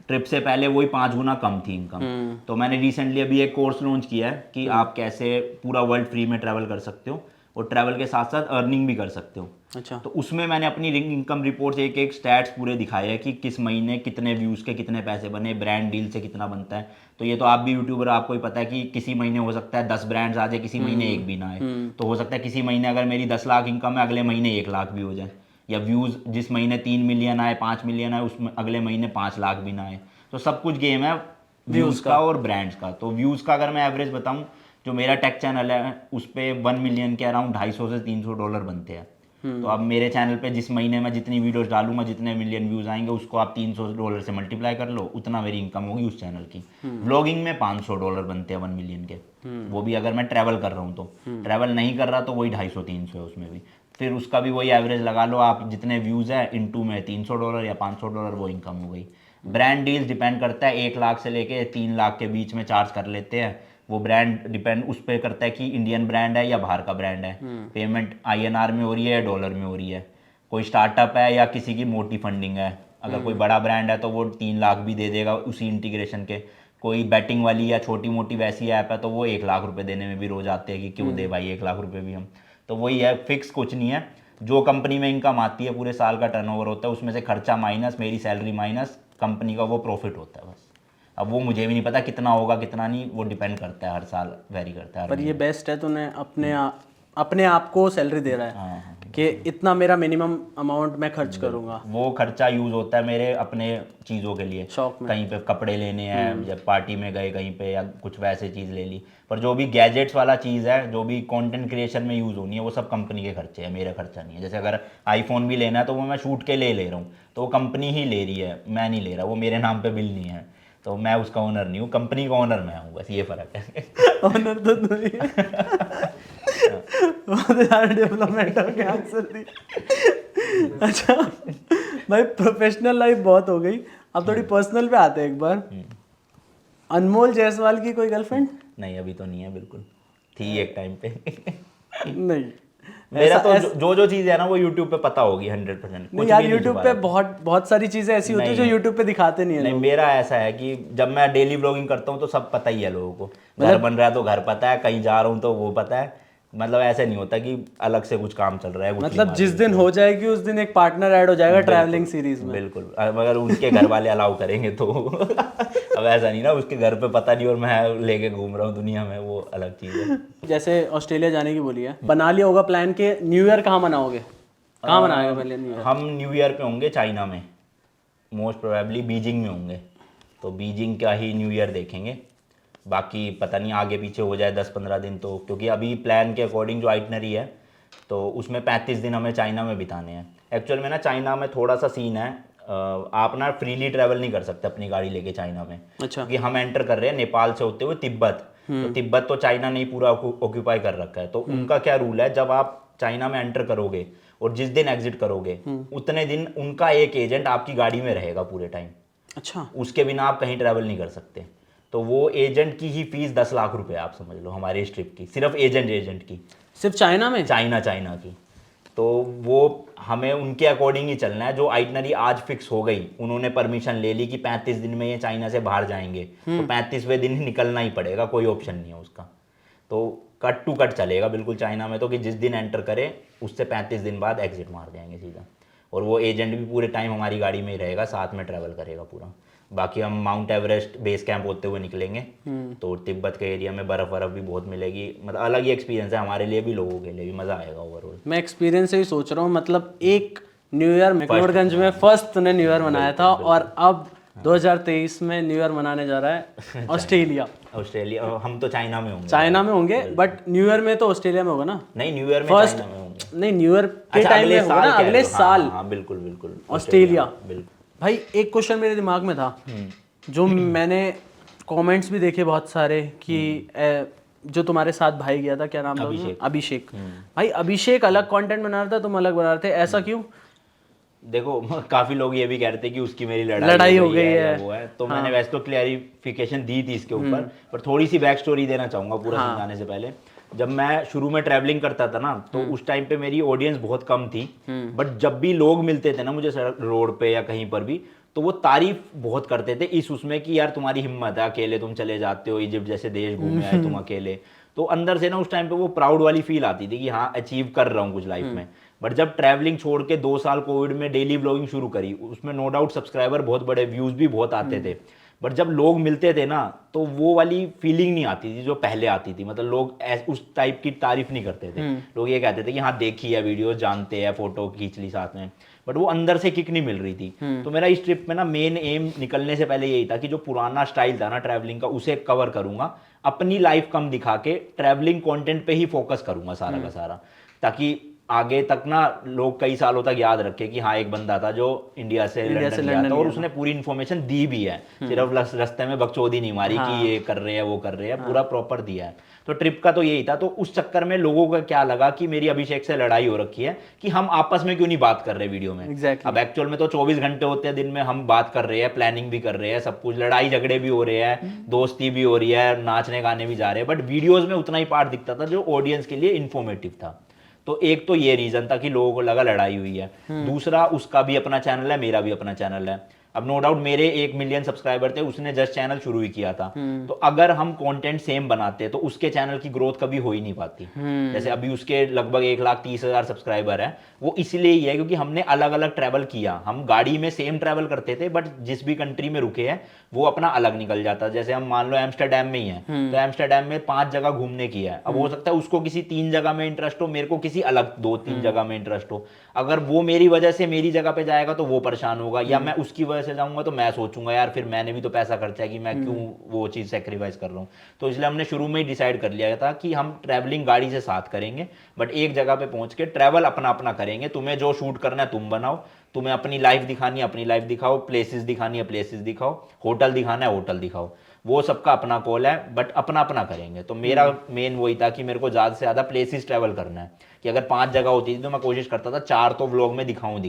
B: ट्रिप से पहले वही 5 गुना कम थी इनकम। तो मैंने रिसेंटली अभी एक कोर्स लॉन्च किया है कि आप कैसे पूरा वर्ल्ड फ्री में ट्रैवल कर सकते हो और ट्रैवल के साथ साथ अर्निंग भी कर सकते हो।
C: अच्छा।
B: तो उसमें मैंने अपनी इनकम रिपोर्ट एक एक स्टैट्स पूरे दिखाए हैं कि किस महीने कितने व्यूज़ के कितने पैसे बने, ब्रांड डील से कितना बनता है। तो ये तो आप भी यूट्यूबर, आपको ही पता है कि किसी महीने हो सकता है 10 ब्रांड्स आ जाए, किसी महीने एक भी ना आए। तो हो सकता है किसी महीने अगर मेरी 10 लाख इनकम है, अगले महीने 1 लाख भी हो जाए। या व्यूज़ जिस महीने 3 मिलियन आए, 5 मिलियन आए, उसमें अगले महीने 5 लाख भी ना आए। तो सब कुछ गेम है व्यूज़ का और ब्रांड्स का। तो व्यूज़ का अगर मैं एवरेज बताऊं, जो मेरा टेक चैनल है उस पर 1 मिलियन के अराउंड $250 से $300 बनते हैं। तो अब मेरे चैनल पे जिस महीने में जितनी वीडियोस डालूंगा, जितने मिलियन व्यूज़ आएंगे, उसको आप $300 से मल्टीप्लाई कर लो, उतना मेरी इनकम होगी उस चैनल की। व्लॉगिंग में $500 बनते हैं 1 मिलियन के, वो भी अगर मैं ट्रैवल कर रहा हूँ। तो ट्रैवल नहीं कर रहा तो वही 250-300 है उसमें भी। फिर उसका भी वही एवरेज लगा लो आप, जितने व्यूज़ है इनटू में $300 या $500, वो इनकम हो गई। ब्रांड डील्स डिपेंड करता है, 1 लाख से लेके 3 लाख के बीच में चार्ज कर लेते हैं। वो ब्रांड डिपेंड उस पर करता है कि इंडियन ब्रांड है या बाहर का ब्रांड है, पेमेंट INR में हो रही है या डॉलर में हो रही है, कोई स्टार्टअप है या किसी की मोटी फंडिंग है। अगर कोई बड़ा ब्रांड है तो वो 3 लाख भी दे देगा उसी इंटीग्रेशन के। कोई बैटिंग वाली या छोटी मोटी वैसी ऐप है तो वो 1 लाख रुपए देने में भी रो जाते हैं कि क्यों दे भाई 1 लाख रुपए भी हम। तो वही है, फिक्स कुछ नहीं है। जो कंपनी में इनकम आती है, पूरे साल का टर्नओवर होता है, उसमें से खर्चा माइनस, मेरी सैलरी माइनस कंपनी का वो प्रॉफिट होता है बस। अब वो मुझे भी नहीं पता कितना होगा कितना नहीं, वो डिपेंड करता है, हर साल वेरी करता है।
C: पर ये बेस्ट है, तूने अपने आप को सैलरी दे रहा है कि इतना मेरा मिनिमम अमाउंट मैं खर्च करूंगा।
B: वो खर्चा यूज होता है मेरे अपने चीज़ों के लिए,
C: शौक में।
B: कहीं पे कपड़े लेने हैं, जब पार्टी में गए कहीं पे, या कुछ वैसे चीज़ ले ली। पर जो भी गैजेट्स वाला चीज़ है, जो भी कंटेंट क्रिएशन में यूज़ होनी है, वो सब कंपनी के खर्चे हैं, मेरा खर्चा नहीं है। जैसे अगर आईफोन भी लेना है तो वो मैं शूट के लिए ले रहा हूँ, तो वो कंपनी ही ले रही है, मैं नहीं ले रहा, वो मेरे नाम पे बिल नहीं है, तो मैं उसका ओनर नहीं हूँ, कंपनी का ओनर मैं हूँ, बस ये फ़र्क है।
C: ऑनर तो तू ही है। बहुत सारे डेवलपमेंट हो गया आंसर दी। अच्छा भाई, प्रोफेशनल लाइफ बहुत हो गई, अब थोड़ी पर्सनल पे आते हैं एक बार। अनमोल जायसवाल की कोई गर्लफ्रेंड?
B: नहीं, अभी तो नहीं है, बिल्कुल थी एक टाइम पे।
C: नहीं
B: मेरा तो जो चीज़ है ना वो यूट्यूब पे पता होगी 100%।
C: नहीं यार, यूट्यूब पे बहुत सारी चीजें ऐसी होती है जो यूट्यूब पे दिखाते नहीं है
B: नहीं,
C: लोग।
B: मेरा ऐसा है कि जब मैं डेली ब्लॉगिंग करता हूँ तो सब पता ही है लोगों को, घर बन रहा है तो घर पता है, कहीं जा रहा हूँ तो वो पता है, मतलब ऐसे नहीं होता कि अलग से कुछ काम चल रहा है।
C: मतलब जिस दिन हो जाएगी उस दिन एक पार्टनर ऐड हो जाएगा ट्रैवलिंग सीरीज में।
B: बिल्कुल, मगर उनके घर वाले अलाउ करेंगे तो। अब ऐसा नहीं ना, उसके घर पे पता नहीं और मैं लेके घूम रहा हूँ दुनिया में, वो अलग चीज़ है।
C: जैसे ऑस्ट्रेलिया जाने की बोली है, बना लिया होगा प्लान के न्यू ईयर कहाँ मनाओगे? कहाँ मनाएगा पहले न्यू ईयर?
B: हम न्यू ईयर पे होंगे चाइना में, मोस्ट प्रोबेबली बीजिंग में होंगे, तो बीजिंग का ही न्यू ईयर देखेंगे। बाकी पता नहीं आगे पीछे हो जाए 10-15 दिन, तो क्योंकि अभी प्लान के अकॉर्डिंग जो आइटनरी है तो उसमें 35 दिन हमें चाइना में बिताने हैं। एक्चुअल में ना चाइना में थोड़ा सा सीन है, आप ना फ्रीली ट्रैवल नहीं कर सकते अपनी गाड़ी लेके चाइना में।
C: अच्छा।
B: क्योंकि हम एंटर कर रहे हैं नेपाल से होते हुए तिब्बत, तो तिब्बत तो चाइना ने ही पूरा ऑक्यूपाई कर रखा है, तो उनका क्या रूल है, जब आप चाइना में एंटर करोगे और जिस दिन एग्जिट करोगे उतने दिन उनका एक एजेंट आपकी गाड़ी में रहेगा पूरे टाइम।
C: अच्छा।
B: उसके बिना आप कहीं ट्रैवल नहीं कर सकते। तो वो एजेंट की ही फीस 10 लाख रुपए आप समझ लो हमारे इस ट्रिप की, सिर्फ एजेंट की,
C: सिर्फ चाइना में?
B: चाइना की। तो वो हमें उनके अकॉर्डिंग ही चलना है, जो आइटनरी आज फिक्स हो गई, उन्होंने परमिशन ले ली कि 35 दिन में ये चाइना से बाहर जाएंगे, तो 35वें दिन ही निकलना ही पड़ेगा, कोई ऑप्शन नहीं है उसका। तो कट टू कट चलेगा बिल्कुल चाइना में, तो कि जिस दिन एंटर करें उससे 35 दिन बाद एग्जिट मार देंगे सीधा। और वो एजेंट भी पूरे टाइम हमारी गाड़ी में ही रहेगा, साथ में ट्रैवल करेगा पूरा। बाकी हम माउंट एवरेस्ट बेस कैंप होते हुए निकलेंगे, तो तिब्बत के एरिया में बर्फ़ भी बहुत मिलेगी, मतलब अलग ही एक्सपीरियंस है हमारे लिए भी, लोगों के लिए भी मज़ा आएगा ओवरऑल।
C: मैं एक्सपीरियंस से ही सोच रहा हूँ, मतलब एक न्यू ईयर मैक्लोडगंज में फर्स्ट तूने न्यू ईयर मनाया था, और अब 2023 में न्यू ईयर मनाने जा रहा है ऑस्ट्रेलिया।
B: हम तो चाइना में होंगे।
C: चाइना में होंगे, बट न्यू ईयर में तो ऑस्ट्रेलिया में होगा ना?
B: नहीं, न्यू ईयर में
C: फर्स्ट
B: चाइना में होंगे।
C: नहीं, न्यू ईयर के
B: अच्छा,
C: टाइम में होगा ना, अगले साल।
B: हाँ बिल्कुल
C: ऑस्ट्रेलिया।
B: बिल्कुल।
C: भाई एक क्वेश्चन मेरे दिमाग में था, जो मैंने कमेंट्स भी देखे बहुत सारे कि जो तुम्हारे साथ भाई गया था, क्या नाम था? अभिषेक। भाई अभिषेक अलग कंटेंट बना रहा था, तुम अलग बना रहे थे, ऐसा क्यों?
B: देखो, काफी लोग ये भी कह रहे थे कि उसकी मेरी
C: लड़ाई हो गई है,
B: वो है, तो मैंने वैसे तो क्लैरिफिकेशन दी थी इसके ऊपर, पर थोड़ी सी बैक स्टोरी देना चाहूंगा पूरा समझाने से पहले। जब मैं शुरू में ट्रैवलिंग करता था ना, तो उस टाइम पे मेरी ऑडियंस बहुत कम थी, बट जब भी लोग मिलते थे ना मुझे सड़क रोड पे या कहीं पर भी, तो वो तारीफ बहुत करते थे इस उसमें कि यार तुम्हारी हिम्मत है, अकेले तुम चले जाते हो, इजिप्ट जैसे देश घूमे आए तुम अकेले। तो अंदर से ना उस टाइम पे वो प्राउड वाली फील आती थी कि हाँ अचीव कर रहा हूँ कुछ लाइफ में। बट जब ट्रैवलिंग छोड़ के 2 साल कोविड में डेली ब्लॉगिंग शुरू करी, उसमें नो डाउट सब्सक्राइबर बहुत बड़े, व्यूज भी बहुत आते थे, बट जब लोग मिलते थे ना तो वो वाली फीलिंग नहीं आती थी जो पहले आती थी। मतलब लोग उस टाइप की तारीफ नहीं करते थे, लोग ये कहते थे कि हाँ देखी है वीडियो, जानते हैं, फोटो खींच ली साथ में, बट वो अंदर से किक नहीं मिल रही थी। तो मेरा इस ट्रिप में ना मेन एम निकलने से पहले यही था कि जो पुराना स्टाइल था ना ट्रैवलिंग का, उसे कवर करूंगा, अपनी लाइफ कम दिखा के ट्रैवलिंग कंटेंट पे ही फोकस करूंगा सारा का सारा, ताकि आगे तक ना लोग कई सालों तक याद रखे कि हाँ एक बंदा था जो इंडिया से लंदन गया था, और उसने पूरी इन्फॉर्मेशन दी भी है, सिर्फ रास्ते में बकचोदी नहीं मारी कि ये कर रहे हैं वो कर रहे हैं, पूरा प्रॉपर दिया है। तो ट्रिप का तो यही था। तो उस चक्कर में लोगों को क्या लगा कि मेरी अभिषेक से लड़ाई हो रखी है, कि हम आपस में क्यों नहीं बात कर रहे वीडियो में। अब एक्चुअल में तो 24 घंटे होते हैं दिन में, हम बात कर रहे हैं, प्लानिंग भी कर रहे हैं, सब कुछ, लड़ाई झगड़े भी हो रहे हैं, दोस्ती भी हो रही है, नाचने गाने भी जा रहे हैं, बट वीडियोज में उतना ही पार्ट दिखता था जो ऑडियंस के लिए इन्फॉर्मेटिव था। तो एक तो ये रीजन था कि लोगों को लगा लड़ाई हुई है। दूसरा, उसका भी अपना चैनल है, मेरा भी अपना चैनल है, अब नो डाउट मेरे 1 मिलियन सब्सक्राइबर थे, उसने जस्ट चैनल शुरू ही किया था, तो अगर हम कंटेंट सेम बनाते तो उसके चैनल की ग्रोथ कभी हो ही नहीं पाती। जैसे अभी उसके लगभग 1,30,000 सब्सक्राइबर है, वो इसलिए ही है क्योंकि हमने अलग अलग ट्रैवल किया। हम गाड़ी में सेम ट्रैवल करते थे, बट जिस भी कंट्री में रुके हैं वो अपना अलग निकल जाता। जैसे हम मान लो एम्स्टरडेम में ही है, तो एम्स्टरडेम में 5 जगह घूमने की है। अब हो सकता है उसको किसी 3 जगह में इंटरेस्ट हो, मेरे को किसी अलग 2-3 जगह में इंटरेस्ट हो। अगर वो मेरी वजह से मेरी जगह पे जाएगा तो वो परेशान होगा, या मैं उसकी वजह से जाऊंगा तो मैं सोचूंगा यार फिर मैंने भी तो पैसा खर्चा कि मैं क्यों वो चीज़ सेक्रीफाइस कर रहा हूँ। तो इसलिए हमने शुरू में ही डिसाइड कर लिया था कि हम ट्रैवलिंग गाड़ी से साथ करेंगे, बट एक जगह पे पहुंच के ट्रैवल अपना अपना करेंगे। तुम्हें जो शूट करना है तुम बनाओ, तुम्हें अपनी लाइफ दिखानी है अपनी लाइफ दिखाओ, प्लेसेस दिखानी है प्लेसेस दिखाओ, होटल दिखाना है होटल दिखाओ, वो सबका अपना कॉल है, बट अपना अपना करेंगे। तो मेरा मेन वही था कि मेरे को ज़्यादा से ज़्यादा प्लेसेस ट्रैवल करना है, कि अगर 5 जगह होती थी तो मैं कोशिश करता था 4 तो व्लॉग में दिखाऊं,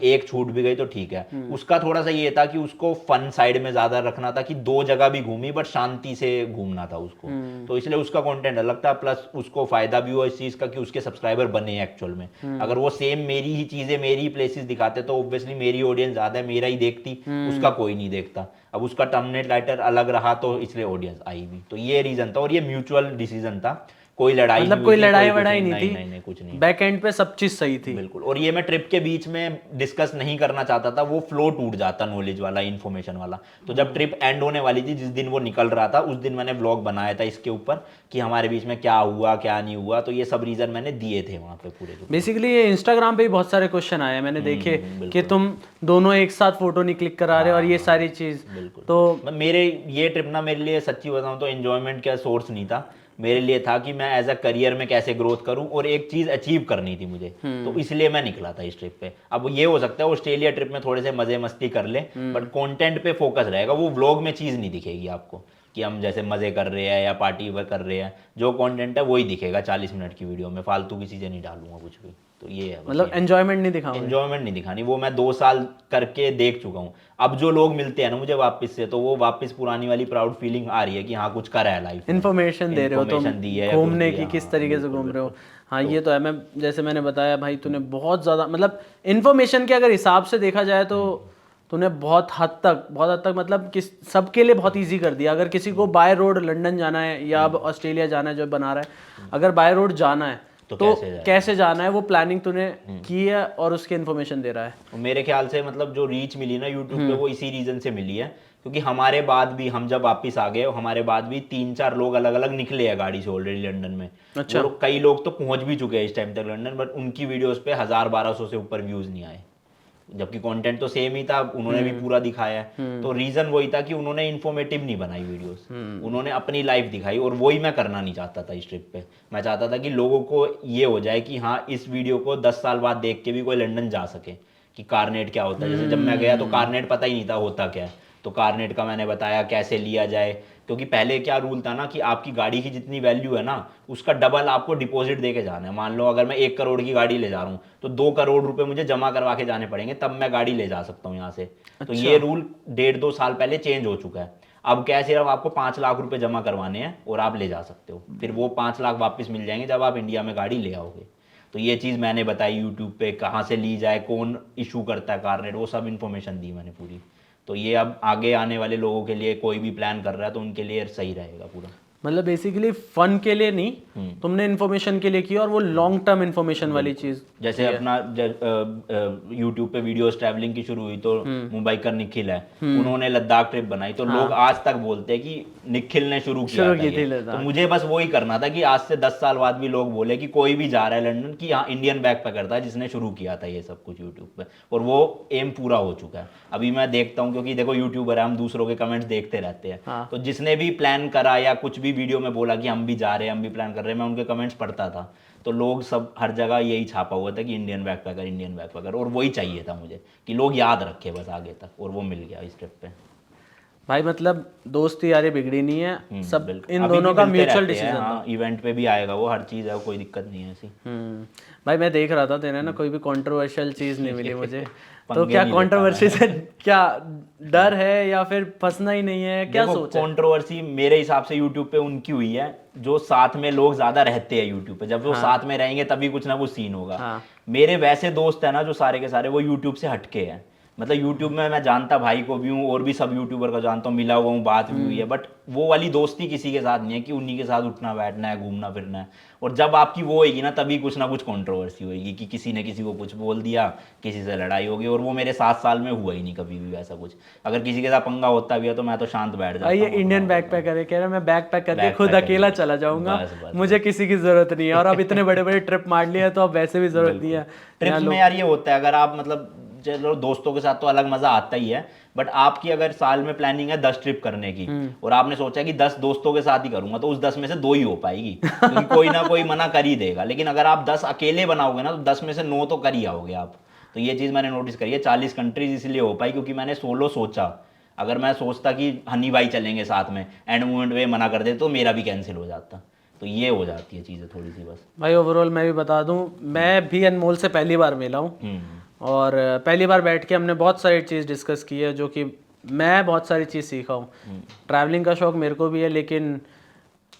B: एक छूट भी गई तो ठीक है। उसका थोड़ा सा ये था कि उसको फन साइड में ज़्यादा रखना था, कि 2 जगह भी घूमी बट शांति से घूमना था उसको, तो इसलिए उसका कंटेंट अलग था। प्लस उसको फायदा भी हुआ इस चीज़ का कि उसके सब्सक्राइबर बने एक्चुअल में। अगर वो सेम मेरी ही चीज़ें मेरी ही प्लेसेस दिखाते तो ऑब्वियसली मेरी ऑडियंस ज़्यादा है, मेरा ही देखती, उसका कोई नहीं देखता। अब उसका थंबनेल टाइटल अलग रहा तो इसलिए ऑडियंस आई भी, तो ये रीजन था। और ये म्यूचुअल डिसीजन था, कोई लड़ाई
C: मतलब
B: नहीं
C: कोई
B: हुई थी,
C: लड़ाई
B: कुछ
C: वड़ाई नहीं
B: नहीं,
C: थी,
B: नहीं कुछ नहीं।
C: बैक एंड पे सब चीज सही थी।
B: बिल्कुल। और ये मैं ट्रिप के बीच में डिस्कस नहीं करना चाहता था, वो फ्लो टूट जाता नॉलेज वाला, इन्फॉर्मेशन वाला। तो जब ट्रिप एंड होने वाली थी, जिस दिन वो निकल रहा था, उस दिन मैंने व्लॉग बनाया था इसके ऊपर कि हमारे बीच में क्या हुआ क्या नहीं हुआ। तो ये सब रीजन मैंने दिए थे वहाँ पे पूरे।
C: बेसिकली ये इंस्टाग्राम पे भी बहुत सारे क्वेश्चन आए हैं, मैंने देखे कि तुम दोनों एक साथ फोटो नहीं क्लिक करा रहे और ये सारी चीज।
B: बिल्कुल।
C: तो
B: मेरे ये ट्रिप ना मेरे लिए सच्ची बताऊं तो एंजॉयमेंट का सोर्स नहीं था, मेरे लिए था कि मैं एज अ करियर में कैसे ग्रोथ करूं और एक चीज़ अचीव करनी थी मुझे। तो इसलिए मैं निकला था इस ट्रिप पे। अब ये हो सकता है ऑस्ट्रेलिया ट्रिप में थोड़े से मजे मस्ती कर ले, बट कंटेंट पे फोकस रहेगा। वो व्लॉग में चीज़ नहीं दिखेगी आपको कि हम जैसे मजे कर रहे हैं या पार्टी कर रहे हैं। जो कंटेंट है वही दिखेगा 40 मिनट की वीडियो में, फालतू की चीज़ें नहीं डालूंगा कुछ भी। तो ये है,
C: मतलब एंजॉयमेंट नहीं दिखाओगे?
B: एंजॉयमेंट नहीं दिखानी, वो मैं 2 साल करके देख चुका हूँ। अब जो लोग मिलते हैं ना मुझे वापस से, तो वो वापस पुरानी वाली प्राउड फीलिंग आ रही है कि हाँ कुछ करा है लाइफ में,
C: इन्फॉर्मेशन दे रहे हो तुम,
B: दी है,
C: घूमने
B: कुछ
C: की
B: दिया,
C: किस
B: हाँ,
C: तरीके से
B: बिल्कुल,
C: घूम रहे हो।
B: बिल्कुल।
C: हाँ ये तो है। मैं जैसे मैंने बताया भाई, तूने बहुत ज़्यादा मतलब इन्फॉर्मेशन के अगर हिसाब से देखा जाए तो तूने बहुत हद तक मतलब किस सबके लिए बहुत इजी कर दिया। अगर किसी को बाय रोड लंदन जाना है या अब ऑस्ट्रेलिया जाना है जो बना रहा है, अगर बाय रोड जाना है तो कैसे जाना है, वो प्लानिंग तूने की है और उसकी इन्फॉर्मेशन दे रहा है।
B: मेरे ख्याल से मतलब जो रीच मिली ना यूट्यूब पे, वो इसी रीजन से मिली है, क्योंकि हमारे बाद भी हम जब वापस आ गए, हमारे बाद भी 3-4 लोग अलग अलग निकले हैं गाड़ी से ऑलरेडी लंदन में।
C: अच्छा।
B: और कई लोग तो पहुंच भी चुके हैं इस टाइम तक लंदन, बट उनकी वीडियोस पे 1000-1200 से ऊपर व्यूज नहीं आए, जबकि कंटेंट तो सेम ही था, उन्होंने भी पूरा दिखाया है। तो रीजन वही था कि उन्होंने इन्फॉर्मेटिव नहीं बनाई वीडियोस, उन्होंने अपनी लाइफ दिखाई, और वही मैं करना नहीं चाहता था इस ट्रिप पे। मैं चाहता था कि लोगों को ये हो जाए कि हाँ इस वीडियो को 10 साल बाद देख के भी कोई लंदन जा सके, कि कारनेट क्या होता है। जैसे जब मैं गया तो कारनेट पता ही नहीं था होता क्या है, तो कारनेट का मैंने बताया कैसे लिया जाए। क्योंकि पहले क्या रूल था ना कि आपकी गाड़ी की जितनी वैल्यू है ना, उसका डबल आपको डिपॉजिट दे के जाना है। मान लो अगर मैं 1 करोड़ की गाड़ी ले जा रहा हूँ तो 2 करोड़ रुपए मुझे जमा करवा के जाने पड़ेंगे, तब मैं गाड़ी ले जा सकता हूँ यहाँ से। तो ये रूल 1.5-2 साल पहले चेंज हो चुका है। अब क्या, सिर्फ आपको 5 लाख रुपए जमा करवाने हैं और आप ले जा सकते हो, फिर वो 5 लाख वापस मिल जाएंगे जब आप इंडिया में गाड़ी ले आओगे। तो ये चीज़ मैंने बताई यूट्यूब पे, कहाँ से ली जाए, कौन इशू करता है कारनेट, वो सब इन्फॉर्मेशन दी मैंने पूरी। तो ये अब आगे आने वाले लोगों के लिए, कोई भी प्लान कर रहा है तो उनके लिए सही रहेगा पूरा।
C: मतलब बेसिकली फन के लिए नहीं, तुमने इन्फॉर्मेशन के लिए की, और वो लॉन्ग टर्म इन्फॉर्मेशन वाली चीज।
B: जैसे अपना यूट्यूब पे वीडियोस ट्रैवलिंग की शुरू हुई तो मुंबई का निखिल है, उन्होंने लद्दाख ट्रिप बनाई, तो लोग आज तक बोलते हैं कि निखिल ने शुरू किया था ये। तो मुझे बस वही करना था कि आज से 10 साल बाद भी लोग बोले कि कोई भी जा रहा है लंदन कि हाँ इंडियन बैकपैकर था जिसने शुरू किया था ये सब कुछ यूट्यूब पे, और वो एम पूरा हो चुका है। अभी मैं देखता हूँ, क्योंकि देखो यूट्यूबर है, हम दूसरों के कमेंट्स देखते रहते हैं। तो जिसने भी प्लान करा या कुछ भी वीडियो में बोला कि हम भी जा रहे हैं, हम भी प्लान कर रहे हैं, मैं उनके कमेंट्स पढ़ता था। तो लोग सब हर जगह यही छापा हुआ था कि इंडियन बैकपैकर, और वही चाहिए था मुझे कि लोग याद रखे बस आगे तक, और वो मिल गया इस ट्रिप पे।
C: भाई मतलब दोस्ती यारी बिगड़ी नहीं है, सब इन
B: अभी
C: दोनों
B: भी
C: का
B: मिलते
C: म्यूचुअल
B: रहते हैं,
C: डिसीजन
B: हाँ, इवेंट पे भी आएगा वो, हर चीज़ है, कोई दिक्कत नहीं है ऐसी।
C: भाई मैं देख रहा था तेरे ना कोई भी कंट्रोवर्शियल चीज नहीं मिली मुझे। तो
B: पंगे
C: क्या
B: नहीं लेता
C: कंट्रोवर्सी से क्या डर है या फिर फंसना ही नहीं है, क्या सोच है?
B: कंट्रोवर्सी मेरे हिसाब से यूट्यूब पे उनकी हुई है जो साथ में लोग ज्यादा रहते हैं यूट्यूब पे, जब वो साथ में रहेंगे तभी कुछ ना कुछ सीन होगा। मेरे वैसे दोस्त है ना जो सारे के सारे वो यूट्यूब से हटके हैं, मतलब यूट्यूब में मैं जानता भाई को भी हूँ और भी सब यूट्यूबर को जानता हूँ, मिला हुआ हूँ, बात भी हुई है, बट वो वाली दोस्ती किसी के साथ नहीं है कि उन्हीं के साथ उठना बैठना है, घूमना फिरना है। और जब आपकी वो होगी ना तभी कुछ ना कुछ कंट्रोवर्सी होगी कि किसी ने किसी को कुछ बोल दिया, किसी से लड़ाई होगी, और वो मेरे 7 साल में हुआ ही नहीं कभी भी वैसा कुछ। अगर किसी के साथ पंगा होता भी है तो मैं तो शांत बैठ जाता
C: भाई ये
B: हूँ।
C: इंडियन बैकपैकर है, कह रहा मैं बैग पैक करके खुद
B: Backpacker
C: अकेला
B: है।
C: चला जाऊंगा,
B: बस, बस,
C: मुझे किसी की जरूरत नहीं है। और अब इतने बड़े बड़े ट्रिप मार लिए तो अब वैसे भी जरूरत नहीं है।
B: ट्रिप्स में यार ये होता है, अगर आप मतलब चलो दोस्तों के साथ तो अलग मजा आता ही है, बट आपकी अगर साल में प्लानिंग है 10 ट्रिप करने की और आपने सोचा कि 10 दोस्तों के साथ ही करूंगा, तो उस 10 में से 2 ही हो पाएगी क्योंकि कोई ना कोई मना कर ही देगा। लेकिन अगर आप 10 अकेले बनाओगे ना तो 10 में से 9 तो कर ही आओगे आप। तो ये चीज़ मैंने नोटिस करी है। 40 कंट्रीज इसलिए हो पाई क्योंकि मैंने सोलो सोचा। अगर मैं सोचता कि हनी भाई चलेंगे साथ में, एंड मोमेंट में मना कर दे तो मेरा भी कैंसिल हो जाता। तो ये हो जाती है चीज़ें थोड़ी सी बस।
C: भाई ओवरऑल मैं भी बता दूं, मैं भी अनमोल से पहली बार मिला हूँ और पहली बार बैठ के हमने बहुत सारी चीज़ डिस्कस की है, जो कि मैं बहुत सारी चीज़ सीखा हूँ। ट्रैवलिंग का शौक मेरे को भी है, लेकिन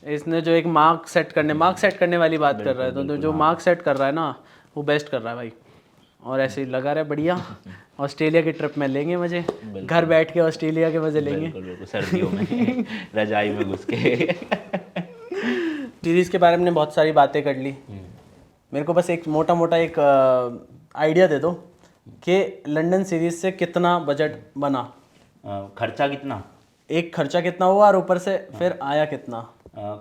C: इसने जो एक मार्क सेट करने वाली बात कर रहा है, तो जो मार्क सेट कर रहा है ना वो बेस्ट कर रहा है भाई। और ऐसे ही लगा रहा है बढ़िया। ऑस्ट्रेलिया की ट्रिप में लेंगे मजे, घर बैठ के ऑस्ट्रेलिया के मजे लेंगे।
B: बिल्कुल बिल्कुल, सर्दियों में रजाई में घुस के।
C: सीरीज़ के बारे में बहुत सारी बातें कर ली। मेरे को बस एक मोटा मोटा एक आइडिया दे दो कि लंदन सीरीज से कितना बजट बना,
B: खर्चा कितना,
C: एक खर्चा कितना हुआ और ऊपर से फिर आया कितना।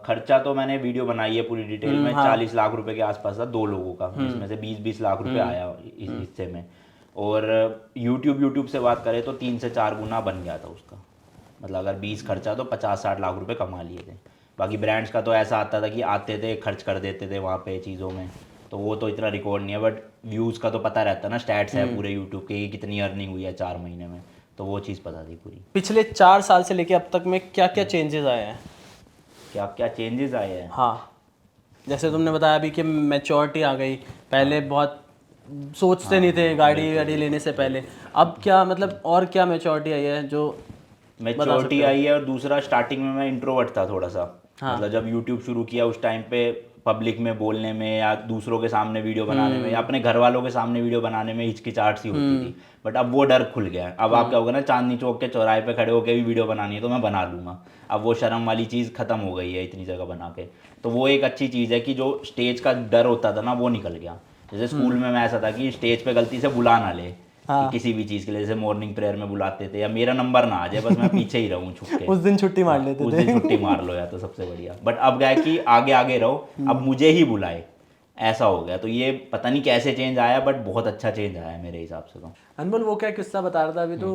B: खर्चा तो मैंने वीडियो बनाई है पूरी डिटेल में। 40 लाख रुपए के आसपास था 2 लोगों का, जिसमें से 20-20 लाख रुपए आया इस हिस्से में। और यूट्यूब से बात करें तो 3 से 4 गुना बन गया था उसका। मतलब अगर 20 खर्चा तो 50-60 लाख रुपए कमा लिए थे। बाकी ब्रांड्स का तो ऐसा आता था कि आते थे खर्च कर देते थे वहाँ पे चीज़ों में, तो वो तो इतना रिकॉर्ड नहीं है। बट व्यूज़ का तो पता रहता ना, स्टैट्स है पूरे यूट्यूब के कि कितनी अर्निंग हुई है 4 महीने में, तो वो चीज़ पता थी पूरी।
C: पिछले 4 साल से लेके अब तक में क्या क्या चेंजेस आए हैं?
B: क्या क्या चेंजेस आए हैं?
C: हाँ, जैसे तुमने बताया अभी कि मैच्योरिटी आ गई, पहले बहुत सोचते नहीं थे गाड़ी लेने से पहले, अब क्या मतलब और क्या मैच्योरिटी आई है जो
B: मैच्योरिटी आई है? और दूसरा, स्टार्टिंग में मैं इंट्रोवर्ट था थोड़ा सा। मतलब जब यूट्यूब शुरू किया उस टाइम पे पब्लिक में बोलने में या दूसरों के सामने वीडियो बनाने में या अपने घर वालों के सामने वीडियो बनाने में हिचकिचाहट सी होती थी। बट अब वो डर खुल गया है। अब आप क्या होगा ना, चांदनी चौक के चौराहे पे खड़े होकर भी वीडियो बनानी है तो मैं बना लूँगा। अब वो शर्म वाली चीज़ खत्म हो गई है इतनी जगह बना के। तो वो एक अच्छी चीज़ है कि जो स्टेज का डर होता था ना वो निकल गया। जैसे स्कूल में मैं ऐसा था कि स्टेज पे गलती से बुला ना ले कि किसी भी चीज़ के लिए, जैसे मॉर्निंग प्रेयर में बुलाते थे, या मेरा नंबर ना आ जाए बस मैं पीछे ही रहूँ छुप के।
C: उस दिन छुट्टी मार लेते
B: उस दिन छुट्टी मार लो या तो सबसे बढ़िया। बट अब क्या है कि आगे आगे रहो, अब मुझे ही बुलाए, ऐसा हो गया। तो ये पता नहीं कैसे चेंज आया, बट बहुत अच्छा चेंज आया है मेरे हिसाब से। तो
C: अनमोल वो क्या किस्सा बता रहा था अभी तो,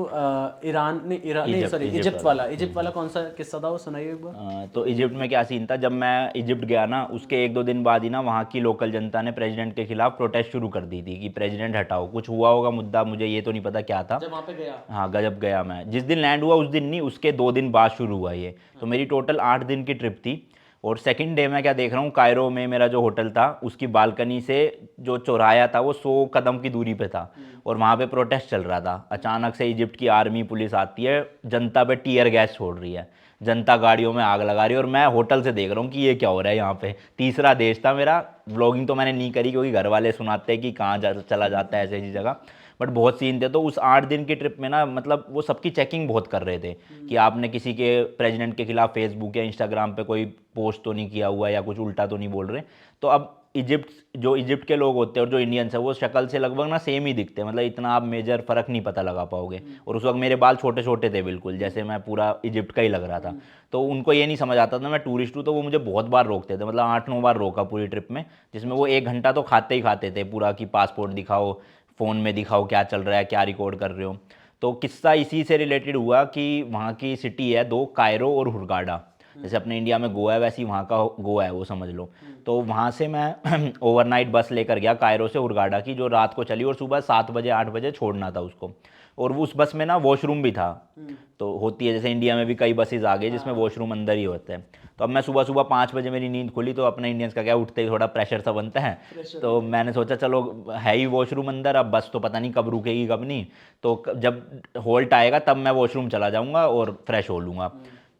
C: इजिप्ट वाला कौन सा किस्सा था वो सुनाइए एक बार।
B: तो इजिप्ट में क्या सीन था, जब मैं इजिप्ट गया ना उसके 1-2 दिन बाद ही ना वहाँ की लोकल जनता ने प्रेसिडेंट के खिलाफ प्रोटेस्ट शुरू कर दी थी कि प्रेसिडेंट हटाओ। कुछ हुआ होगा मुद्दा, मुझे ये तो नहीं पता क्या था।
C: जब वहाँ पे गया,
B: हाँ गजब गया मैं, जिस दिन लैंड हुआ उस दिन नहीं, उसके 2 दिन बाद शुरू हुआ ये। तो मेरी टोटल 8 दिन की ट्रिप थी। और सेकंड डे में क्या देख रहा हूँ, कायरो में मेरा जो होटल था उसकी बालकनी से जो चौराया था वो 100 कदम की दूरी पे था और वहाँ पे प्रोटेस्ट चल रहा था। अचानक से इजिप्ट की आर्मी पुलिस आती है, जनता पे टीयर गैस छोड़ रही है, जनता गाड़ियों में आग लगा रही है। और मैं होटल से देख रहा हूँ कि ये क्या हो रहा है यहाँ पे। तीसरा देश था मेरा। व्लॉगिंग तो मैंने नहीं करी क्योंकि घर वाले सुनाते हैं कि कहाँ चला जाता है ऐसी जगह, बट बहुत सीन थे। तो उस 8 दिन की ट्रिप में ना मतलब वो सबकी चेकिंग बहुत कर रहे थे कि आपने किसी के प्रेसिडेंट के खिलाफ फेसबुक या इंस्टाग्राम पे कोई पोस्ट तो नहीं किया हुआ या कुछ उल्टा तो नहीं बोल रहे। तो अब इजिप्ट के लोग होते हैं और जो इंडियंस है वो शक्ल से लगभग ना सेम ही दिखते हैं, मतलब इतना आप मेजर फ़र्क नहीं पता लगा पाओगे। और उस वक्त मेरे बाल छोटे छोटे थे बिल्कुल, जैसे मैं पूरा इजिप्ट का ही लग रहा था। तो उनको ये नहीं समझ आता था मैं टूरिस्ट हूँ, तो वो मुझे बहुत बार रोकते थे, मतलब 8-9 बार रोका पूरी ट्रिप में, जिसमें वो 1 घंटा तो खाते ही खाते थे पूरा कि पासपोर्ट दिखाओ, फ़ोन में दिखाओ क्या चल रहा है, क्या रिकॉर्ड कर रहे हो। तो किस्सा इसी से रिलेटेड हुआ कि वहाँ की सिटी है 2, कायरो और हुर्गाडा। जैसे अपने इंडिया में गोवा है वैसे ही वहाँ का गोवा है वो समझ लो। तो वहाँ से मैं ओवरनाइट बस लेकर गया कायरो से हुर्गाडा की, जो रात को चली और सुबह 7 बजे 8 बजे छोड़ना था उसको। और उस बस में ना वॉशरूम भी था, तो होती है जैसे इंडिया में भी कई बसेज आ गई जिसमें वॉशरूम अंदर ही होते हैं। तो अब मैं सुबह सुबह 5 बजे मेरी नींद खुली, तो अपने इंडियंस का क्या उठते ही थोड़ा प्रेशर सा बनता है। तो मैंने सोचा चलो है ही वॉशरूम अंदर, अब बस तो पता नहीं कब रुकेगी कब नहीं, तो जब होल्ट आएगा तब मैं वॉशरूम चला जाऊँगा और फ्रेश हो लूँगा।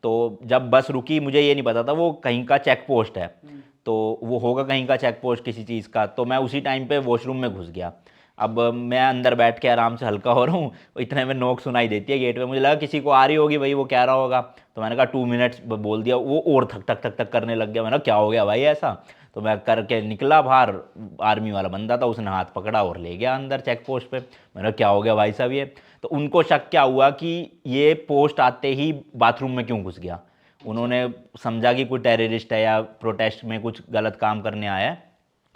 B: तो जब बस रुकी, मुझे ये नहीं पता था वो कहीं का चेक पोस्ट है, तो वो होगा कहीं का चेक पोस्ट किसी चीज़ का। तो मैं उसी टाइम पे वॉशरूम में घुस गया। अब मैं अंदर बैठ के आराम से हल्का हो रहा हूँ, इतने में नोक सुनाई देती है गेट पे। मुझे लगा किसी को आ रही होगी भाई, वो कह रहा होगा, तो मैंने कहा 2 मिनट्स बोल दिया। वो और थक थक थक थक करने लग गया। मैंने कहा क्या हो गया भाई ऐसा? तो मैं करके निकला बाहर, आर्मी वाला बंदा था, उसने हाथ पकड़ा और ले गया अंदर चेक पोस्ट पे। मैंने कहा क्या हो गया भाई साहब ये? तो उनको शक क्या हुआ कि ये पोस्ट आते ही बाथरूम में क्यों घुस गया। उन्होंने समझा कि कोई टेररिस्ट है या प्रोटेस्ट में कुछ गलत काम करने आया है।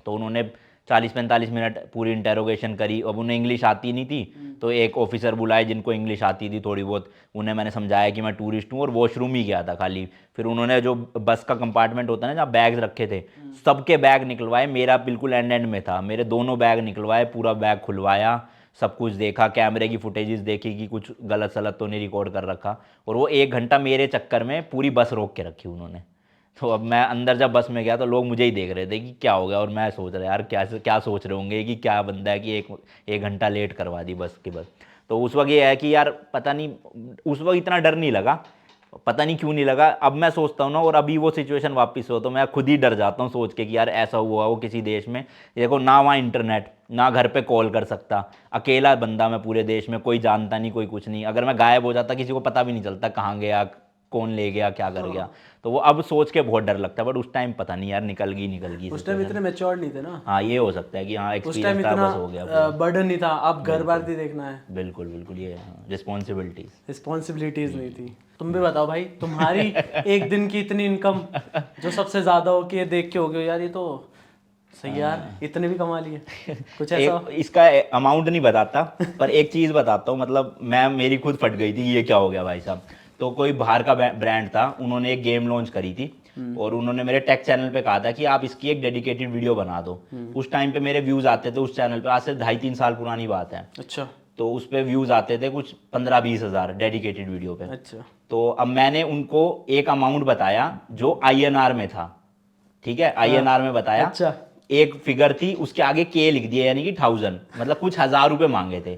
B: तो उन्होंने 40-45 मिनट पूरी इंटेरोगेशन करी। अब उन्हें इंग्लिश आती नहीं थी, तो एक ऑफिसर बुलाए जिनको इंग्लिश आती थी थोड़ी बहुत। उन्हें मैंने समझाया कि मैं टूरिस्ट हूँ और वॉशरूम ही गया था खाली। फिर उन्होंने जो बस का कंपार्टमेंट होता है ना, जहाँ बैग्स रखे थे, सबके बैग निकलवाए। मेरा बिल्कुल एंड एंड में था, मेरे दोनों बैग निकलवाए, पूरा बैग खुलवाया, सब कुछ देखा, कैमरे की फुटेजेस देखी कि कुछ गलत सलत तो नहीं रिकॉर्ड कर रखा। और वो 1 घंटा मेरे चक्कर में पूरी बस रोक के रखी उन्होंने। तो अब मैं अंदर जब बस में गया तो लोग मुझे ही देख रहे थे कि क्या हो गया, और मैं सोच रहा यार क्या सोच रहे होंगे कि क्या बंदा है कि एक घंटा लेट करवा दी बस की बस। तो उस वक्त ये है कि यार पता नहीं, उस वक्त इतना डर नहीं लगा, पता नहीं क्यों नहीं लगा। अब मैं सोचता हूँ ना, और अभी वो सिचुएशन वापस हो तो मैं खुद ही डर जाता हूँ सोच के कि यार ऐसा हुआ हो किसी देश में। देखो ना वहाँ इंटरनेट, ना घर पे कॉल कर सकता, अकेला बंदा मैं पूरे देश में, कोई जानता नहीं कोई कुछ नहीं। अगर मैं गायब हो जाता किसी को पता भी नहीं चलता कहाँ गया, कौन ले गया, क्या कर गया। तो वो अब सोच के बहुत डर लगता है, बट उस टाइम पता नहीं यार, निकल गई
C: उस टाइम इतने मैच्योर नहीं थे ना।
B: हाँ ये हो सकता है कि हाँ
C: उस टाइम
B: एक्सपीरियंस था,
C: इतना
B: बस हो गया।
C: बर्डन नहीं था, अब घर बार भी देखना है।
B: बिल्कुल बिल्कुल, ये
C: रिस्पॉन्सिबिलिटीज नहीं थी। तुम भी बताओ भाई, तुम्हारी एक दिन की इतनी इनकम जो सबसे ज्यादा हो कि ये देख के हो गए यार ये तो सही यार, इतने भी कमा लिए कुछ ऐसा?
B: इसका अमाउंट नहीं बताता, पर एक चीज़ बताता हूँ। मतलब मेरी खुद फट गई थी, ये क्या हो गया भाई साहब। तो कोई बाहर का ब्रांड था, उन्होंने एक गेम लॉन्च करी थी, और उन्होंने मेरे टेक चैनल पे कहा था कि आप इसकी एक डेडिकेटेड वीडियो बना दो। उस टाइम पे मेरे व्यूज़ आते थे उस चैनल पे, आज से 2.5-3 साल पुरानी बात है।
C: अच्छा।
B: तो उस पर व्यूज़ आते थे कुछ 15-20 हज़ार डेडिकेटेड वीडियो पे।
C: अच्छा।
B: तो अब मैंने उनको एक अमाउंट बताया जो INR में था, ठीक है, INR में बताया।
C: अच्छा।
B: एक फिगर थी, उसके आगे के लिख दिया, यानी कि 1000, मतलब कुछ 1000 रुपए मांगे थे।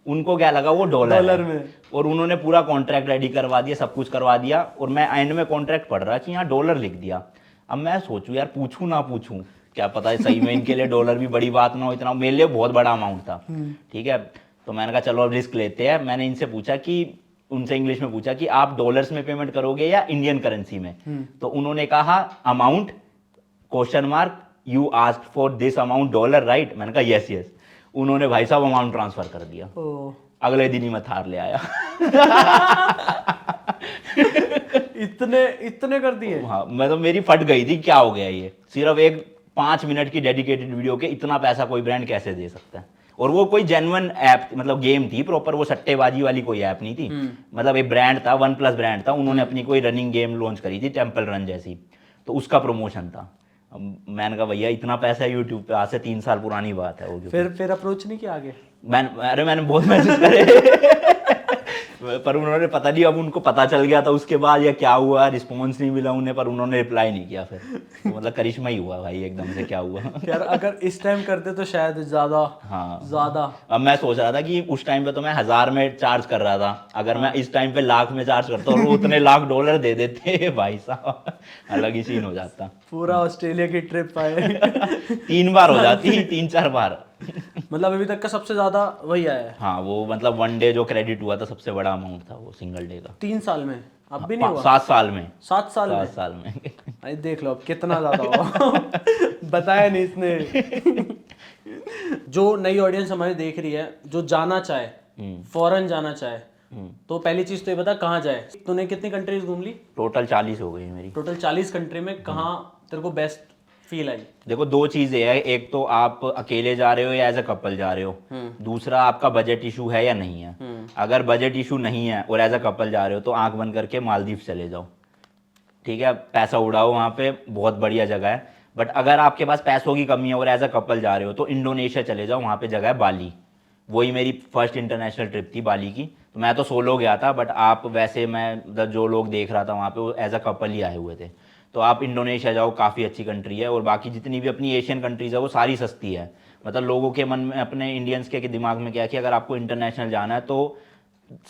B: उनको क्या लगा वो डॉलर में, और उन्होंने पूरा कॉन्ट्रैक्ट रेडी करवा दिया, सब कुछ करवा दिया। और मैं एंड में कॉन्ट्रैक्ट पढ़ रहा कि यहाँ डॉलर लिख दिया। अब मैं सोचूं यार, पूछूं ना पूछूं, क्या पता है सही में इनके लिए डॉलर भी बड़ी बात ना हो, इतना मेरे लिए बहुत बड़ा अमाउंट था। ठीक है, तो मैंने कहा चलो अब रिस्क लेते हैं। मैंने इनसे पूछा कि, उनसे इंग्लिश में पूछा कि आप डॉलर्स में पेमेंट करोगे या इंडियन करेंसी में। तो उन्होंने कहा amount question mark, you asked for this amount dollar right. मैंने कहा यस यस। उन्होंने भाई साहब अमाउंट ट्रांसफर कर दिया। अगले दिन ही मैं थार ले आया।
C: इतने कर दिए?
B: हाँ, मैं तो, मेरी फट गई थी, क्या हो गया ये, सिर्फ एक 5 मिनट की डेडिकेटेड वीडियो के इतना पैसा कोई ब्रांड कैसे दे सकता है। और वो कोई जेन्युइन ऐप, मतलब गेम थी प्रॉपर, वो सट्टेबाजी वाली कोई ऐप नहीं थी। मतलब एक ब्रांड था, OnePlus ब्रांड था, उन्होंने अपनी कोई रनिंग गेम लॉन्च करी थी, टेम्पल रन जैसी, तो उसका प्रमोशन था। मैंने कहा भैया इतना पैसा है यूट्यूब पे, आज से 3 साल पुरानी बात है वो।
C: फिर अप्रोच नहीं किया आगे?
B: मैंने बहुत मैसेज करे पर उन्होंने, पता नहीं अब उनको पता चल गया था उसके बाद या क्या हुआ, रिस्पॉन्स नहीं मिला उन्हें, पर उन्होंने रिप्लाई नहीं किया फिर। तो मतलब करिश्मा ही हुआ भाई एकदम से, क्या हुआ।
C: यार अगर इस टाइम करते तो शायद ज्यादा।
B: हाँ
C: ज्यादा।
B: अब मैं सोच रहा था कि उस टाइम पे तो मैं 1000 में चार्ज कर रहा था, अगर मैं इस टाइम पे लाख में चार्ज करता और वो उतने लाख डॉलर दे देते भाई साहब, अलग ही सीन हो जाता।
C: पूरा ऑस्ट्रेलिया की ट्रिप आए
B: 3 बार हो जाती, 3-4 बार।
C: मतलब अभी तक का सबसे ज्यादा वही आया है?
B: हाँ, वो मतलब 1 डे जो क्रेडिट हुआ था सबसे बड़ा अमाउंट था वो, सिंगल डे का।
C: 3 साल में? अब भी नहीं हुआ?
B: 7 साल में।
C: 7 साल में?
B: 7 साल में।
C: अरे देख लो अब कितना ज्यादा हुआ। बताया नहीं इसने। जो नई ऑडियंस हमारी देख रही है, जो जाना चाहे, फॉरेन जाना चाहे, तो पहली चीज तो ये बता कहाँ जाए। तूने कितनी कंट्रीज घूम ली?
B: टोटल 40 हो गई मेरी।
C: टोटल 40 कंट्री में कहाँ तेरे को बेस्ट फील आई?
B: देखो 2 चीजें है, एक तो आप अकेले जा रहे हो या एज अ कपल जा रहे हो, दूसरा आपका बजट इशू है या नहीं है। अगर बजट इशू नहीं है और एज अ कपल जा रहे हो तो आंख बंद करके मालदीव चले जाओ, ठीक है, पैसा उड़ाओ, वहाँ पे बहुत बढ़िया जगह है। बट अगर आपके पास पैसों की कमी है और एज अ कपल जा रहे हो तो इंडोनेशिया चले जाओ, वहाँ पे जगह है बाली। वही मेरी फर्स्ट इंटरनेशनल ट्रिप थी बाली की। तो मैं तो सोलो गया था, बट आप वैसे, मैं जो लोग देख रहा था वहाँ पे वो एज अ कपल ही आए हुए थे। तो आप इंडोनेशिया जाओ, काफ़ी अच्छी कंट्री है। और बाकी जितनी भी अपनी एशियन कंट्रीज़ है वो सारी सस्ती है। मतलब लोगों के मन में, अपने इंडियंस के दिमाग में क्या है कि अगर आपको इंटरनेशनल जाना है तो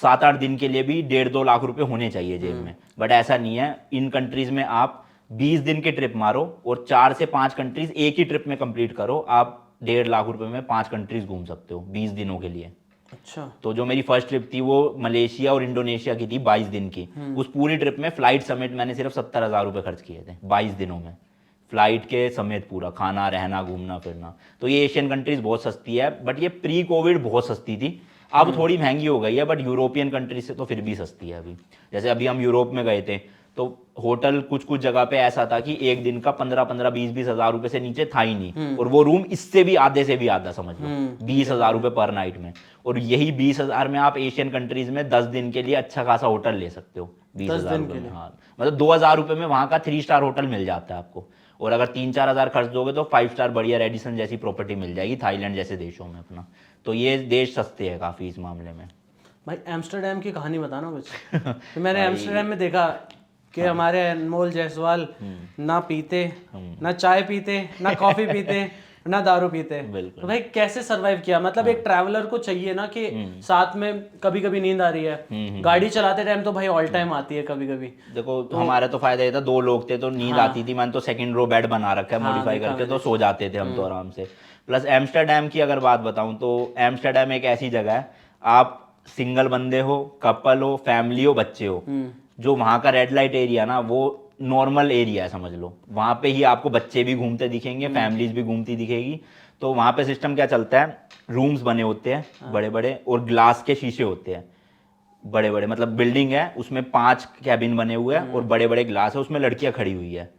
B: 7-8 दिन के लिए भी 1.5-2 लाख रुपए होने चाहिए जेब में। बट ऐसा नहीं है, इन कंट्रीज़ में आप 20 दिन की ट्रिप मारो और 4 से 5 कंट्रीज़ एक ही ट्रिप में कंप्लीट करो, आप 1.5 लाख रुपए में 5 कंट्रीज घूम सकते हो 20 दिनों के लिए।
C: अच्छा।
B: तो जो मेरी फर्स्ट ट्रिप थी वो मलेशिया और इंडोनेशिया की थी 22 दिन की। उस पूरी ट्रिप में फ्लाइट समेत मैंने सिर्फ 70,000 रुपये खर्च किए थे 22 दिनों में, फ्लाइट के समेत पूरा खाना रहना घूमना फिरना। तो ये एशियन कंट्रीज बहुत सस्ती है, बट ये प्री कोविड बहुत सस्ती थी, अब थोड़ी महंगी हो गई है, बट यूरोपियन कंट्रीज से तो फिर भी सस्ती है अभी। जैसे अभी हम यूरोप में गए थे तो होटल कुछ कुछ जगह पे ऐसा था कि एक दिन का 15-15, 20-20 हजार रुपए से नीचे था ही नहीं, और वो रूम इससे भी आधे से भी आधा समझ लो 20,000 रुपए पर नाइट में। और यही 20,000 में आप एशियन कंट्रीज में 10 दिन के लिए अच्छा खासा होटल ले सकते हो 20,000 रुपए में। हाँ, मतलब 2,000 रुपए में वहाँ का 3 स्टार होटल मिल जाता है आपको, और अगर 3-4 हजार खर्च दोगे तो 5 स्टार बढ़िया रेडिसन जैसी प्रॉपर्टी मिल जाएगी थाईलैंड जैसे देशों में अपना। तो ये देश सस्ते हैं काफ़ी इस मामले में।
C: भाई एम्स्टर्डम की कहानी बताना कुछ। तो मैंने एम्स्टर्डम में देखा कि हमारे अनमोल जायसवाल ना पीते, ना चाय पीते, ना कॉफी पीते, ना दारू पीते। तो भाई कैसे सरवाइव किया? मतलब एक ट्रैवलर को चाहिए ना कि साथ में कभी कभी नींद आ रही है, गाड़ी चलाते टाइम तो भाई ऑल टाइम आती है कभी कभी।
B: देखो हमारा तो फायदा ये था 2 लोग थे तो नींद आती थी, मैंने तो सेकंड रो बेड बना रखा है मॉडिफाई करके, तो सो जाते थे हम तो आराम से। प्लस एम्स्टर्डम की अगर बात बताऊं तो एम्स्टर्डम एक ऐसी जगह है, आप सिंगल बंदे हो, कपल हो, फैमिली हो, बच्चे हो, जो वहाँ का रेड लाइट एरिया ना वो नॉर्मल एरिया है समझ लो, वहाँ पे ही आपको बच्चे भी घूमते दिखेंगे, फैमिलीज भी घूमती दिखेगी। तो वहाँ पे सिस्टम क्या चलता है, रूम्स बने होते हैं बड़े बड़े, और ग्लास के शीशे होते हैं बड़े बड़े, मतलब बिल्डिंग है उसमें 5 कैबिन बने हुए हैं और बड़े बड़े ग्लास है, उसमें लड़कियां खड़ी हुई है,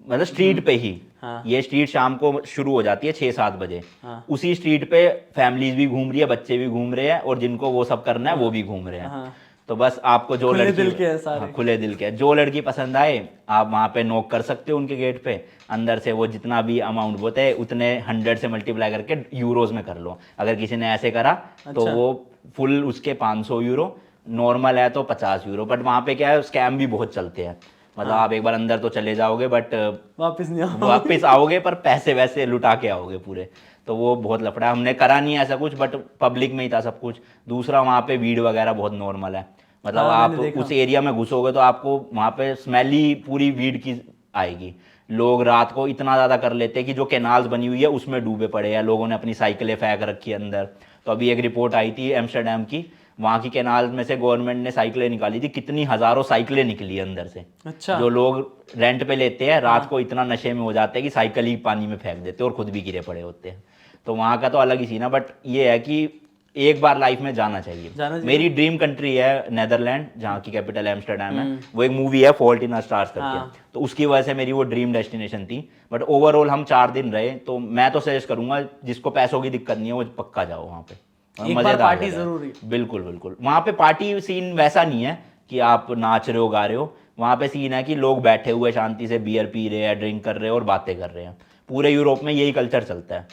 B: मतलब स्ट्रीट पे ही। ये स्ट्रीट शाम को शुरू हो जाती है 6-7 बजे, उसी स्ट्रीट पे फैमिलीज भी घूम रही है, बच्चे भी घूम रहे हैं, और जिनको वो सब करना है वो भी घूम रहे हैं। तो बस आपको जो
C: खुले
B: लड़की
C: दिल के हैं सारे।
B: हाँ, खुले दिल के, जो लड़की पसंद आए आप वहाँ पे नॉक कर सकते हो उनके गेट पे, अंदर से वो जितना भी अमाउंट होता है उतने 100 से मल्टीप्लाई करके यूरोज में कर लो। अगर किसी ने ऐसे करा तो वो फुल उसके 500 यूरो, नॉर्मल है तो 50 यूरो। बट वहाँ पे क्या है, स्कैम भी बहुत चलते हैं, मतलब आप एक बार अंदर तो चले जाओगे बट वापस आओगे पर पैसे वैसे लुटा के आओगे पूरे। तो वो बहुत लफड़ा है, हमने करा नहीं ऐसा कुछ, बट पब्लिक में ही था सब कुछ। दूसरा वहाँ पे भीड़ वगैरह बहुत नॉर्मल है, मतलब आप उस एरिया में घुसोगे तो आपको वहाँ पे स्मेल ही पूरी वीड की आएगी। लोग रात को इतना ज़्यादा कर लेते हैं कि जो कैनाल्स बनी हुई है उसमें डूबे पड़े हैं, लोगों ने अपनी साइकिलें फेंक रखी है अंदर। तो अभी एक रिपोर्ट आई थी एम्स्टर्डम की, वहाँ की कैनाल में से गवर्नमेंट ने साइकिलें निकाली थी, कितनी हज़ारों साइकिलें निकली अंदर से।
C: अच्छा।
B: जो लोग रेंट पे लेते हैं रात को इतना नशे में हो जाते हैं कि साइकिल ही पानी में फेंक देते हैं और खुद भी गिरे पड़े होते हैं। तो वहाँ का तो अलग ही सीन है, बट ये है कि एक बार लाइफ में जाना चाहिए। मेरी ड्रीम कंट्री है नेदरलैंड, जहाँ की कैपिटल एम्स्टर्डम है। वो एक मूवी है फॉल्ट इन स्टार्स करके, तो उसकी वजह से मेरी वो ड्रीम डेस्टिनेशन थी। बट ओवरऑल हम 4 दिन रहे, तो मैं तो सजेस्ट करूंगा जिसको पैसों की दिक्कत नहीं है वो पक्का जाओ वहाँ पे,
C: एक बार पार्टी जरूरी।
B: बिल्कुल बिल्कुल। वहाँ पे पार्टी सीन वैसा नहीं है कि आप नाच रहे हो गा रहे हो, वहाँ पे सीन है कि लोग बैठे हुए शांति से बियर पी रहे हैं, ड्रिंक कर रहे हैं और बातें कर रहे हैं। पूरे यूरोप में यही कल्चर चलता है।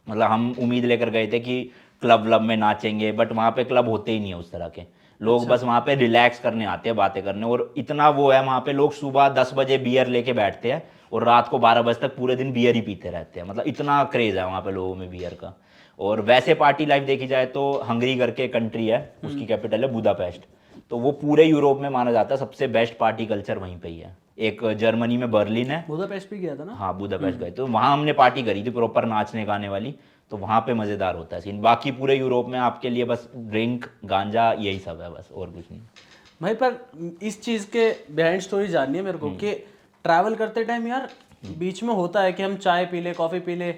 B: मतलब हम उम्मीद लेकर गए थे कि क्लब व्लब में नाचेंगे, बट वहाँ पे क्लब होते ही नहीं है उस तरह के। लोग बस वहाँ पे रिलैक्स करने आते हैं, बातें करने। और इतना वो है वहाँ पे, लोग सुबह 10 बजे बियर लेके बैठते हैं और रात को 12 बजे तक पूरे दिन बियर ही पीते रहते हैं। मतलब इतना क्रेज है वहाँ पे लोगों में बियर का। और वैसे पार्टी लाइफ देखी जाए तो हंगरी करके कंट्री है, उसकी कैपिटल है बुदापेस्ट। तो वो पूरे यूरोप में माना जाता है सबसे बेस्ट पार्टी कल्चर वहीं पे ही है। एक जर्मनी में बर्लिन है।
C: बुदापेस्ट भी गया था ना?
B: हाँ बुदापेस्ट गए, तो वहाँ हमने पार्टी करी थी प्रॉपर नाचने गाने वाली। तो वहाँ पे मज़ेदार होता है सीन। बाकी पूरे यूरोप में आपके लिए बस ड्रिंक गांजा यही सब है, बस और कुछ नहीं
C: भाई। पर इस चीज़ के बिहाइंड स्टोरी जाननी है मेरे को कि ट्रैवल करते टाइम यार बीच में होता है कि हम चाय पी ले, कॉफ़ी पी ले,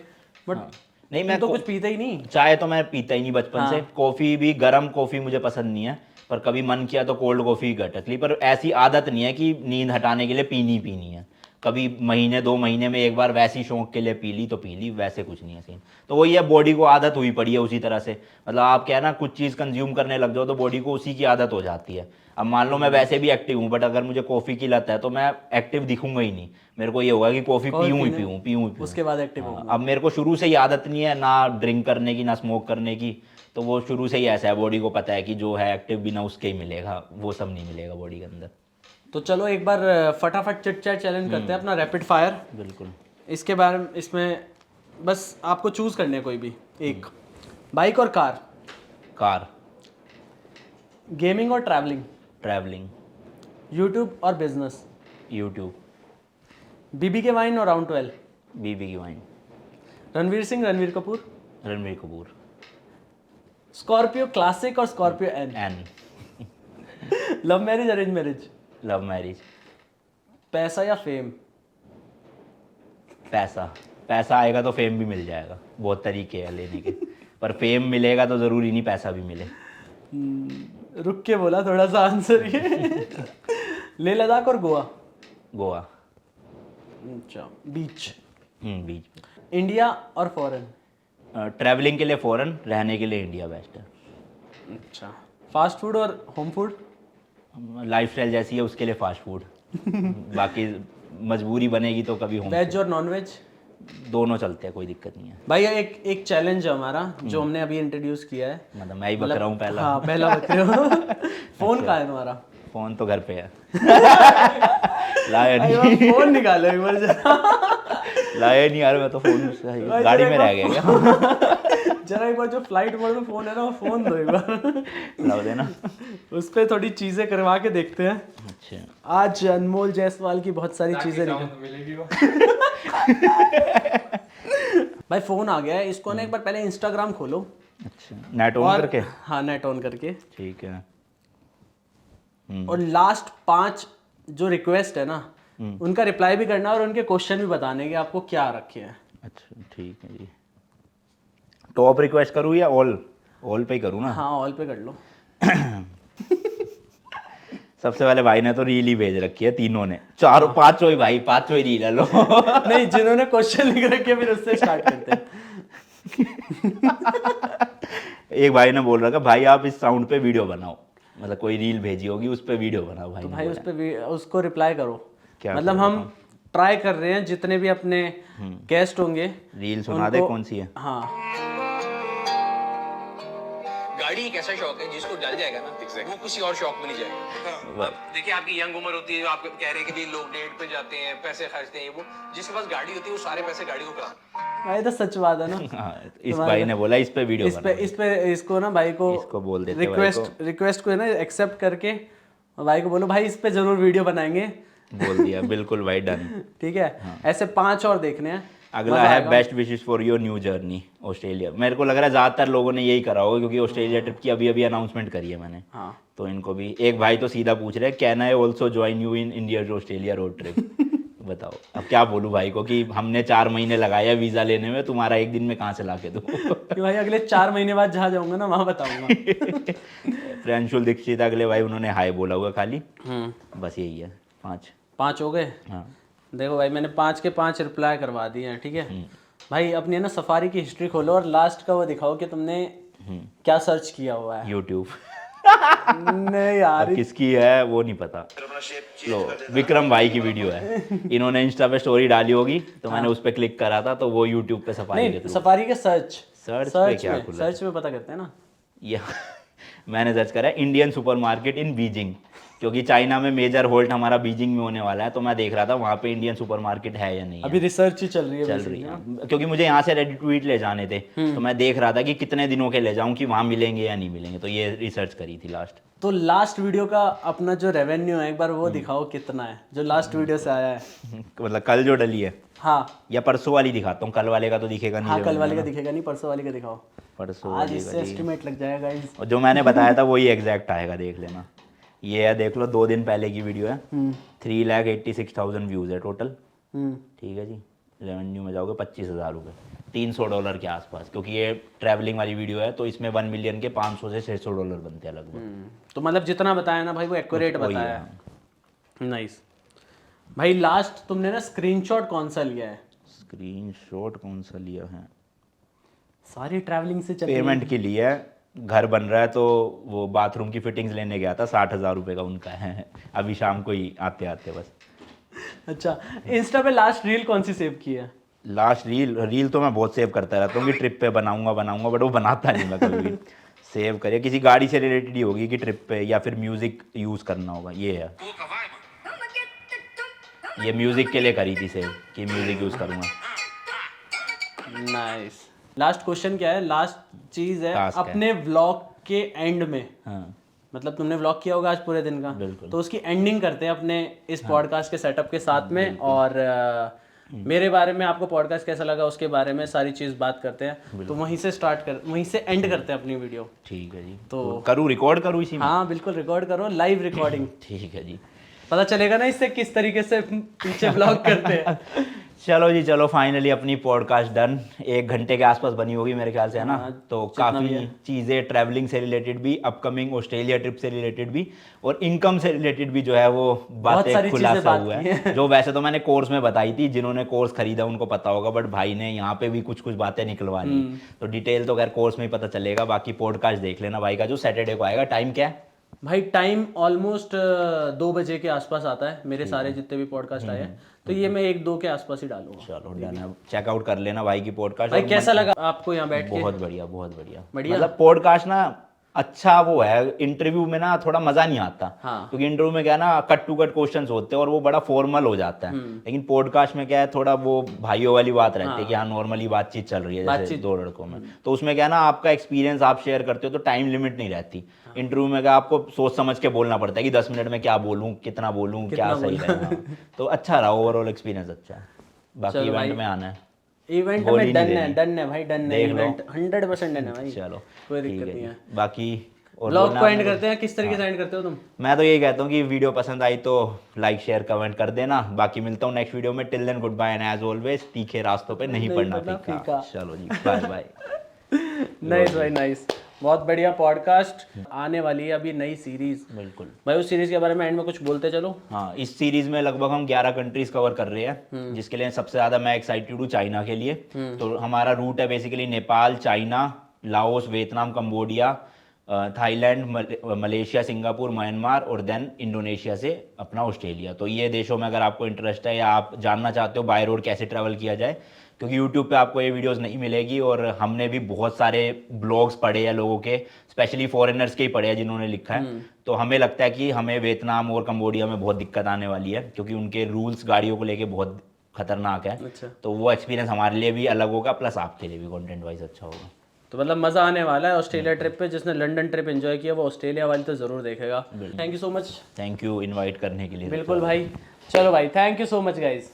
C: बट
B: नहीं मैं
C: तो कुछ पीता ही नहीं।
B: चाय तो मैं पीता ही नहीं बचपन से। कॉफ़ी भी गर्म कॉफ़ी मुझे पसंद नहीं है, पर कभी मन किया तो कोल्ड कॉफ़ी घटक ली। पर ऐसी आदत नहीं है कि नींद हटाने के लिए पीनी है। कभी महीने 2 महीने में एक बार वैसी शौक के लिए पी ली तो पी ली, वैसे कुछ नहीं है सीन। तो वही है, बॉडी को आदत हुई पड़ी है उसी तरह से। मतलब आप क्या है ना, कुछ चीज़ कंज्यूम करने लग जाओ तो बॉडी को उसी की आदत हो जाती है। अब मान लो मैं वैसे भी एक्टिव हूँ, बट अगर मुझे कॉफ़ी की लत है तो मैं एक्टिव दिखूंगा ही नहीं। मेरे को ये होगा कि कॉफ़ी पीऊँ
C: उसके बाद एक्टिव हो।
B: अब मेरे को शुरू से ही आदत नहीं है ना ड्रिंक करने की ना स्मोक करने की, तो वो शुरू से ही ऐसा है। बॉडी को पता है कि जो है एक्टिव बिना उसके ही मिलेगा, वो सब नहीं मिलेगा बॉडी के अंदर।
C: तो चलो एक बार फटाफट चिट चैट चैलेंज करते हैं अपना रैपिड फायर।
B: बिल्कुल।
C: इसके बारे में, इसमें बस आपको चूज करने है कोई भी एक, बाइक और कार,
B: कार,
C: गेमिंग और ट्रैवलिंग,
B: ट्रैवलिंग,
C: यूट्यूब और बिजनेस,
B: यूट्यूब,
C: बीबी के वाइन और राउंड 12,
B: बीबी की vine,
C: Ranveer Singh, Ranveer Kapoor,
B: Ranveer Kapoor.
C: Scorpio Classic और Scorpio N.
B: N.
C: Love marriage, arrange marriage?
B: Love marriage.
C: पैसा या फेम?
B: पैसा। पैसा आएगा तो फेम भी मिल जाएगा, बहुत तरीके हैं लेने के, पर फेम मिलेगा तो ज़रूरी नहीं पैसा भी मिले।
C: रुक के बोला थोड़ा सा आंसर ये। लेह लद्दाख और गोवा?
B: गोवा।
C: अच्छा, बीच?
B: बीच।
C: इंडिया और फॉरेन?
B: ट्रैवलिंग के लिए फॉरेन, रहने के लिए इंडिया बेस्ट है।
C: अच्छा, फास्ट फूड और होम फूड?
B: लाइफस्टाइल जैसी है उसके लिए फास्ट फूड। बाकी मजबूरी बनेगी तो कभी होम।
C: वेज और नॉन वेज?
B: दोनों चलते हैं, कोई दिक्कत नहीं है।
C: भाई एक चैलेंज है हमारा जो हमने अभी इंट्रोड्यूस किया है।
B: मतलब मैं ही बक रहा हूँ पहला।
C: हाँ, पहला बक रहे हो। फोन कहाँ है तुम्हारा?
B: फोन तो घर पे है। लाया नहीं।
C: भाई, फोन निकालो एक बार जरा।
B: लाया नहीं यार, मैं तो फोन गाड़ी में रह गया क्या?
C: जरा एक बार जो फ्लाइट मोड में फोन है ना, वो फोन दो एक बार।
B: लाओ देना।
C: उस पे थोड़ी चीजें करवा के देखते हैं।
B: अच्छा।
C: आज अनमोल जायसवाल की बहुत सारी चीजें मिलेगी। भाई फोन आ गया है, इसको ना एक बार पहले इंस्टाग्राम खोलो।
B: अच्छा, नेट ऑन करके?
C: हाँ, नेट ऑन करके।
B: ठीक है।
C: और लास्ट 5 जो रिक्वेस्ट है ना, उनका रिप्लाई भी करना और उनके क्वेश्चन भी बताने कि आपको क्या रखे हैं।
B: अच्छा ठीक है जी। टॉप रिक्वेस्ट करूँ या ऑल? ऑल पे ही करूँ ना?
C: हाँ, ऑल पे कर लो।
B: सबसे पहले भाई ने तो रील ही भेज रखी है, तीनों ने, चारों पांचों ही भाई, पांचों ही रील है लो।
C: नहीं, जिन्होंने क्वेश्चन लिख रखे फिर उससे स्टार्ट करते हैं।
B: एक भाई ने बोल रखा भाई आप इस साउंड पे वीडियो बनाओ, मतलब कोई रील भेजी होगी उस पे वीडियो बनाओ भाई।
C: तो भाई उस पे उसको रिप्लाई करो।
B: क्या
C: मतलब
B: करो?
C: हम ट्राई कर रहे हैं जितने भी अपने गेस्ट होंगे।
B: रील सुना दे कौन सी है?
C: हाँ,
D: गाड़ी एक ऐसा शौक है जिसको डल जाएगा ना, वो किसी और शौक में नहीं जाएगा। अब देखिए आपकी यंग उम्र होती है, आप कह रहे हैं कि भी लोग डेट पे जाते हैं, पैसे खर्चते हैं, वो जिसके पास गाड़ी होती है वो सारे पैसे गाड़ी को करा।
C: भाई तो सच बात है ना।
B: हाँ, इस भाई ने बोला इस पे वीडियो
C: इस पे इसको ना भाई को
B: इसको बोल देते
C: रिक्वेस्ट को है ना एक्सेप्ट करके भाई को बोलो भाई इस पे जरूर वीडियो बनाएंगे।
B: बोल दिया बिल्कुल भाई, डन।
C: ठीक है। ऐसे 5 और देखने हैं।
B: अगला है best wishes for your new journey Australia. मेरे को लग रहा है ज़्यादातर लोगों ने यही करा होगा क्योंकि ऑस्ट्रेलिया ट्रिप की अभी अभी अनाउंसमेंट करी है मैंने।
C: हाँ।
B: तो इनको भी एक भाई तो सीधा पूछ रहे हैं can I also join you in India to Australia road trip. बताओ अब क्या बोलूँ भाई को कि हमने 4 महीने लगाया वीज़ा लेने में, तुम्हारा एक दिन में कहाँ से ला के दूँ।
C: कि भाई अगले 4 महीने बाद जहाँ जाऊंगा ना वहाँ बताऊंगा।
B: प्रियांशुल दीक्षित अगले भाई उन्होंने हाई बोला हुआ खाली। बस यही है
C: 5 हो गए।
B: हाँ।
C: देखो भाई मैंने 5 के 5 रिप्लाई करवा दिए हैं। ठीक है भाई, अपनी है ना सफारी की हिस्ट्री खोलो और लास्ट का वो दिखाओ कि तुमने क्या सर्च किया हुआ है।
B: यूट्यूब।
C: नहीं यार,
B: किसकी है वो नहीं पता। लो विक्रम भाई की वीडियो है, इन्होंने इंस्टा पे स्टोरी डाली होगी तो मैंने उस पर क्लिक करा था तो वो यूट्यूब पे सफारी
C: नहीं सफारी के
B: सर्च पे क्या खुला?
C: सर्च में पता करते हैं ना।
B: ये मैंने सर्च करा इंडियन सुपरमार्केट इन बीजिंग, क्योंकि चाइना में मेजर होल्ट हमारा बीजिंग में होने वाला है, तो मैं देख रहा था वहाँ पे इंडियन सुपरमार्केट है या नहीं है।
C: अभी रिसर्च ही चल रही है।
B: चल रही है क्योंकि मुझे यहाँ से रेडी टू ईट ले जाने थे, तो मैं देख रहा था कि कितने दिनों के ले जाऊँ कि वहाँ मिलेंगे या नहीं मिलेंगे, तो ये रिसर्च करी थी लास्ट।
C: तो लास्ट वीडियो का अपना जो रेवेन्यू है एक बार वो दिखाओ कितना है जो लास्ट वीडियो से आया है।
B: मतलब कल जो डली है
C: हाँ,
B: या परसों वाली दिखाता हूँ, कल वाले का तो दिखेगा नहीं।
C: हाँ कल वाले का दिखेगा नहीं, परसों वाले का दिखाओ।
B: परसों
C: आज
B: वाली
C: इससे
B: का
C: एस्टिमेट लग जाएगा गाइस।
B: और जो मैंने बताया था वही एग्जैक्ट आएगा, देख लेना। ये है देख लो 2 दिन पहले की वीडियो है। 3,86,000 व्यूज़ है टोटल। ठीक है जी। रेवेन्यू में जाओगे 25,000 रुपये, $300 के आसपास, क्योंकि ये ट्रैवलिंग वाली वीडियो है तो इसमें 1 मिलियन के $500 से $600 बनते हैं लगभग।
C: तो मतलब जितना बताया ना भाई वो एक्यूरेट बताया है। नाइस भाई। लास्ट तुमने ना स्क्रीनशॉट कौन सा लिया है?
B: स्क्रीनशॉट कौन सा लिया है?
C: सारी ट्रैवलिंग से चल
B: पेमेंट के लिए है, घर बन रहा है तो वो बाथरूम की फिटिंग्स लेने गया था, 60,000 रुपये का उनका है, अभी शाम को ही आते आते बस।
C: अच्छा, इंस्टा पे लास्ट रील कौन सी सेव की है?
B: लास्ट रील तो मैं बहुत सेव करता रहता हूँ कि ट्रिप पे बनाऊंगा बट वो बनाता नहीं मैं कभी भी। सेव करिए किसी गाड़ी से रिलेटेड ही होगी कि ट्रिप पे, या फिर म्यूजिक यूज़ करना होगा। ये है, ये म्यूजिक के लिए करी थी सेव कि म्यूजिक यूज़ करूँगा।
C: नाइस। लास्ट क्वेश्चन क्या है? लास्ट चीज है अपने व्लॉग के एंड में।
B: हाँ।
C: मतलब तुमने व्लॉग किया होगा आज पूरे दिन का,
B: बिल्कुल।
C: तो उसकी एंडिंग करते हैं अपने इस पॉडकास्ट के सेटअप के साथ में। और मेरे बारे में आपको पॉडकास्ट कैसा लगा उसके बारे में सारी चीज़ बात करते हैं। तो वहीं से एंड करते हैं अपनी वीडियो।
B: ठीक है जी,
C: तो
B: करूँ रिकॉर्ड करूँ इसी में?
C: हाँ बिल्कुल, रिकॉर्ड करो, लाइव रिकॉर्डिंग।
B: ठीक है जी,
C: पता चलेगा ना इससे किस तरीके से पीछे ब्लॉग करते हैं।
B: चलो जी, चलो फाइनली अपनी पॉडकास्ट डन। 1 घंटे के आसपास बनी होगी मेरे ख्याल से, है ना? तो काफ़ी चीज़ें ट्रैवलिंग से रिलेटेड भी, अपकमिंग ऑस्ट्रेलिया ट्रिप से रिलेटेड भी, और इनकम से रिलेटेड भी जो है वो बातें खुलासा हुआ है। जो वैसे तो मैंने कोर्स में बताई थी, जिन्होंने कोर्स खरीदा उनको पता होगा, बट भाई ने यहाँ पे भी कुछ कुछ बातें निकलवा ली। तो डिटेल तो खैर कोर्स में ही पता चलेगा, बाकी पॉडकास्ट देख लेना भाई का जो सैटरडे को आएगा। टाइम क्या है
C: भाई? टाइम ऑलमोस्ट 2 बजे के आसपास आता है। मेरे सारे जितने भी पॉडकास्ट आए हैं तो ये मैं 1-2 के आसपास ही डालूंगा।
B: चलो डन है, चेकआउट कर लेना भाई की पॉडकास्ट।
C: भाई कैसा लगा आपको यहाँ बैठ के?
B: बहुत बढ़िया, बहुत बढ़िया।
C: बढ़िया।
B: मतलब पॉडकास्ट ना अच्छा वो है, इंटरव्यू में ना थोड़ा मजा नहीं आता।
C: हाँ।
B: क्योंकि इंटरव्यू में क्या है ना, कट टू कट क्वेश्चंस होते हैं और वो बड़ा फॉर्मल हो जाता है। लेकिन पॉडकास्ट में क्या है, थोड़ा वो भाइयों वाली बात रहती है कि हाँ नॉर्मली बातचीत चल रही है जैसे 2 लड़कों में। तो उसमें क्या है ना, आपका एक्सपीरियंस आप शेयर करते हो तो टाइम लिमिट नहीं रहती। इंटरव्यू में क्या आपको सोच समझ के बोलना पड़ता है कि 10 मिनट में क्या बोलूँ, कितना बोलूँ, क्या सही रहेगा। तो अच्छा रहा, ओवरऑल एक्सपीरियंस अच्छा है। बाकी इवेंट में आना है।
C: इवेंट
B: बोल
C: में
B: ही
C: डन
B: नहीं
C: है,
B: देनी।
C: डन है भाई, डन है।
B: देख लो।
C: इवेंट 100% डन है भाई।
B: चलो
C: कोई
B: ठीक
C: दिक्कत
B: है
C: नहीं
B: जी।
C: है।
B: बाकी और
C: ब्लॉग
B: बोलना
C: को
B: है
C: एंड
B: आपको?
C: करते हैं, किस तरीके से एंड करते हो तुम?
B: मैं तो यही कहता हूँ कि वीडियो पसंद आई तो लाइक शेयर कमेंट कर देना। बाकी मिलता हूँ नेक्स्ट वीडियो में। Till then good bye and as always, तीखे रास्तों पे नहीं पड़ना फीका। चलो जी, बाय बाय।
C: नाइस भाई, नाइस। बहुत बढ़िया पॉडकास्ट आने वाली है अभी, नई सीरीज।
B: बिल्कुल
C: भाई उस सीरीज के बारे में एंड में कुछ बोलते चलो।
B: हाँ, इस सीरीज में लगभग हम 11 कंट्रीज कवर कर रहे हैं, जिसके लिए सबसे ज़्यादा मैं एक्साइटेड हूँ चाइना के लिए। तो हमारा रूट है basically Nepal, China, Laos, Vietnam, Cambodia, Thailand, Malaysia, Singapore, Myanmar और देन इंडोनेशिया से अपना ऑस्ट्रेलिया। तो ये देशों में अगर आपको इंटरेस्ट है या आप जानना चाहते हो बाय रोड कैसे ट्रैवल किया जाए, क्योंकि यूट्यूब पे आपको ये वीडियोस नहीं मिलेगी, और हमने भी बहुत सारे ब्लॉग्स पढ़े हैं लोगों के, स्पेशली फॉरेनर्स के ही पढ़े हैं जिन्होंने लिखा है। तो हमें लगता है कि हमें वियतनाम और कंबोडिया में बहुत दिक्कत आने वाली है, क्योंकि उनके रूल्स गाड़ियों को लेके बहुत खतरनाक है।
C: अच्छा।
B: तो वो एक्सपीरियंस हमारे लिए भी अलग होगा, प्लस आपके लिए भी कंटेंट वाइज अच्छा होगा।
C: तो मतलब मजा आने वाला है ऑस्ट्रेलिया ट्रिप पे। जिसने लंदन ट्रिप एंजॉय किया वो ऑस्ट्रेलिया वाली तो जरूर देखेगा। Thank you so much.
B: Thank you invite करने के लिए।
C: बिल्कुल भाई, चलो भाई, thank you so much guys.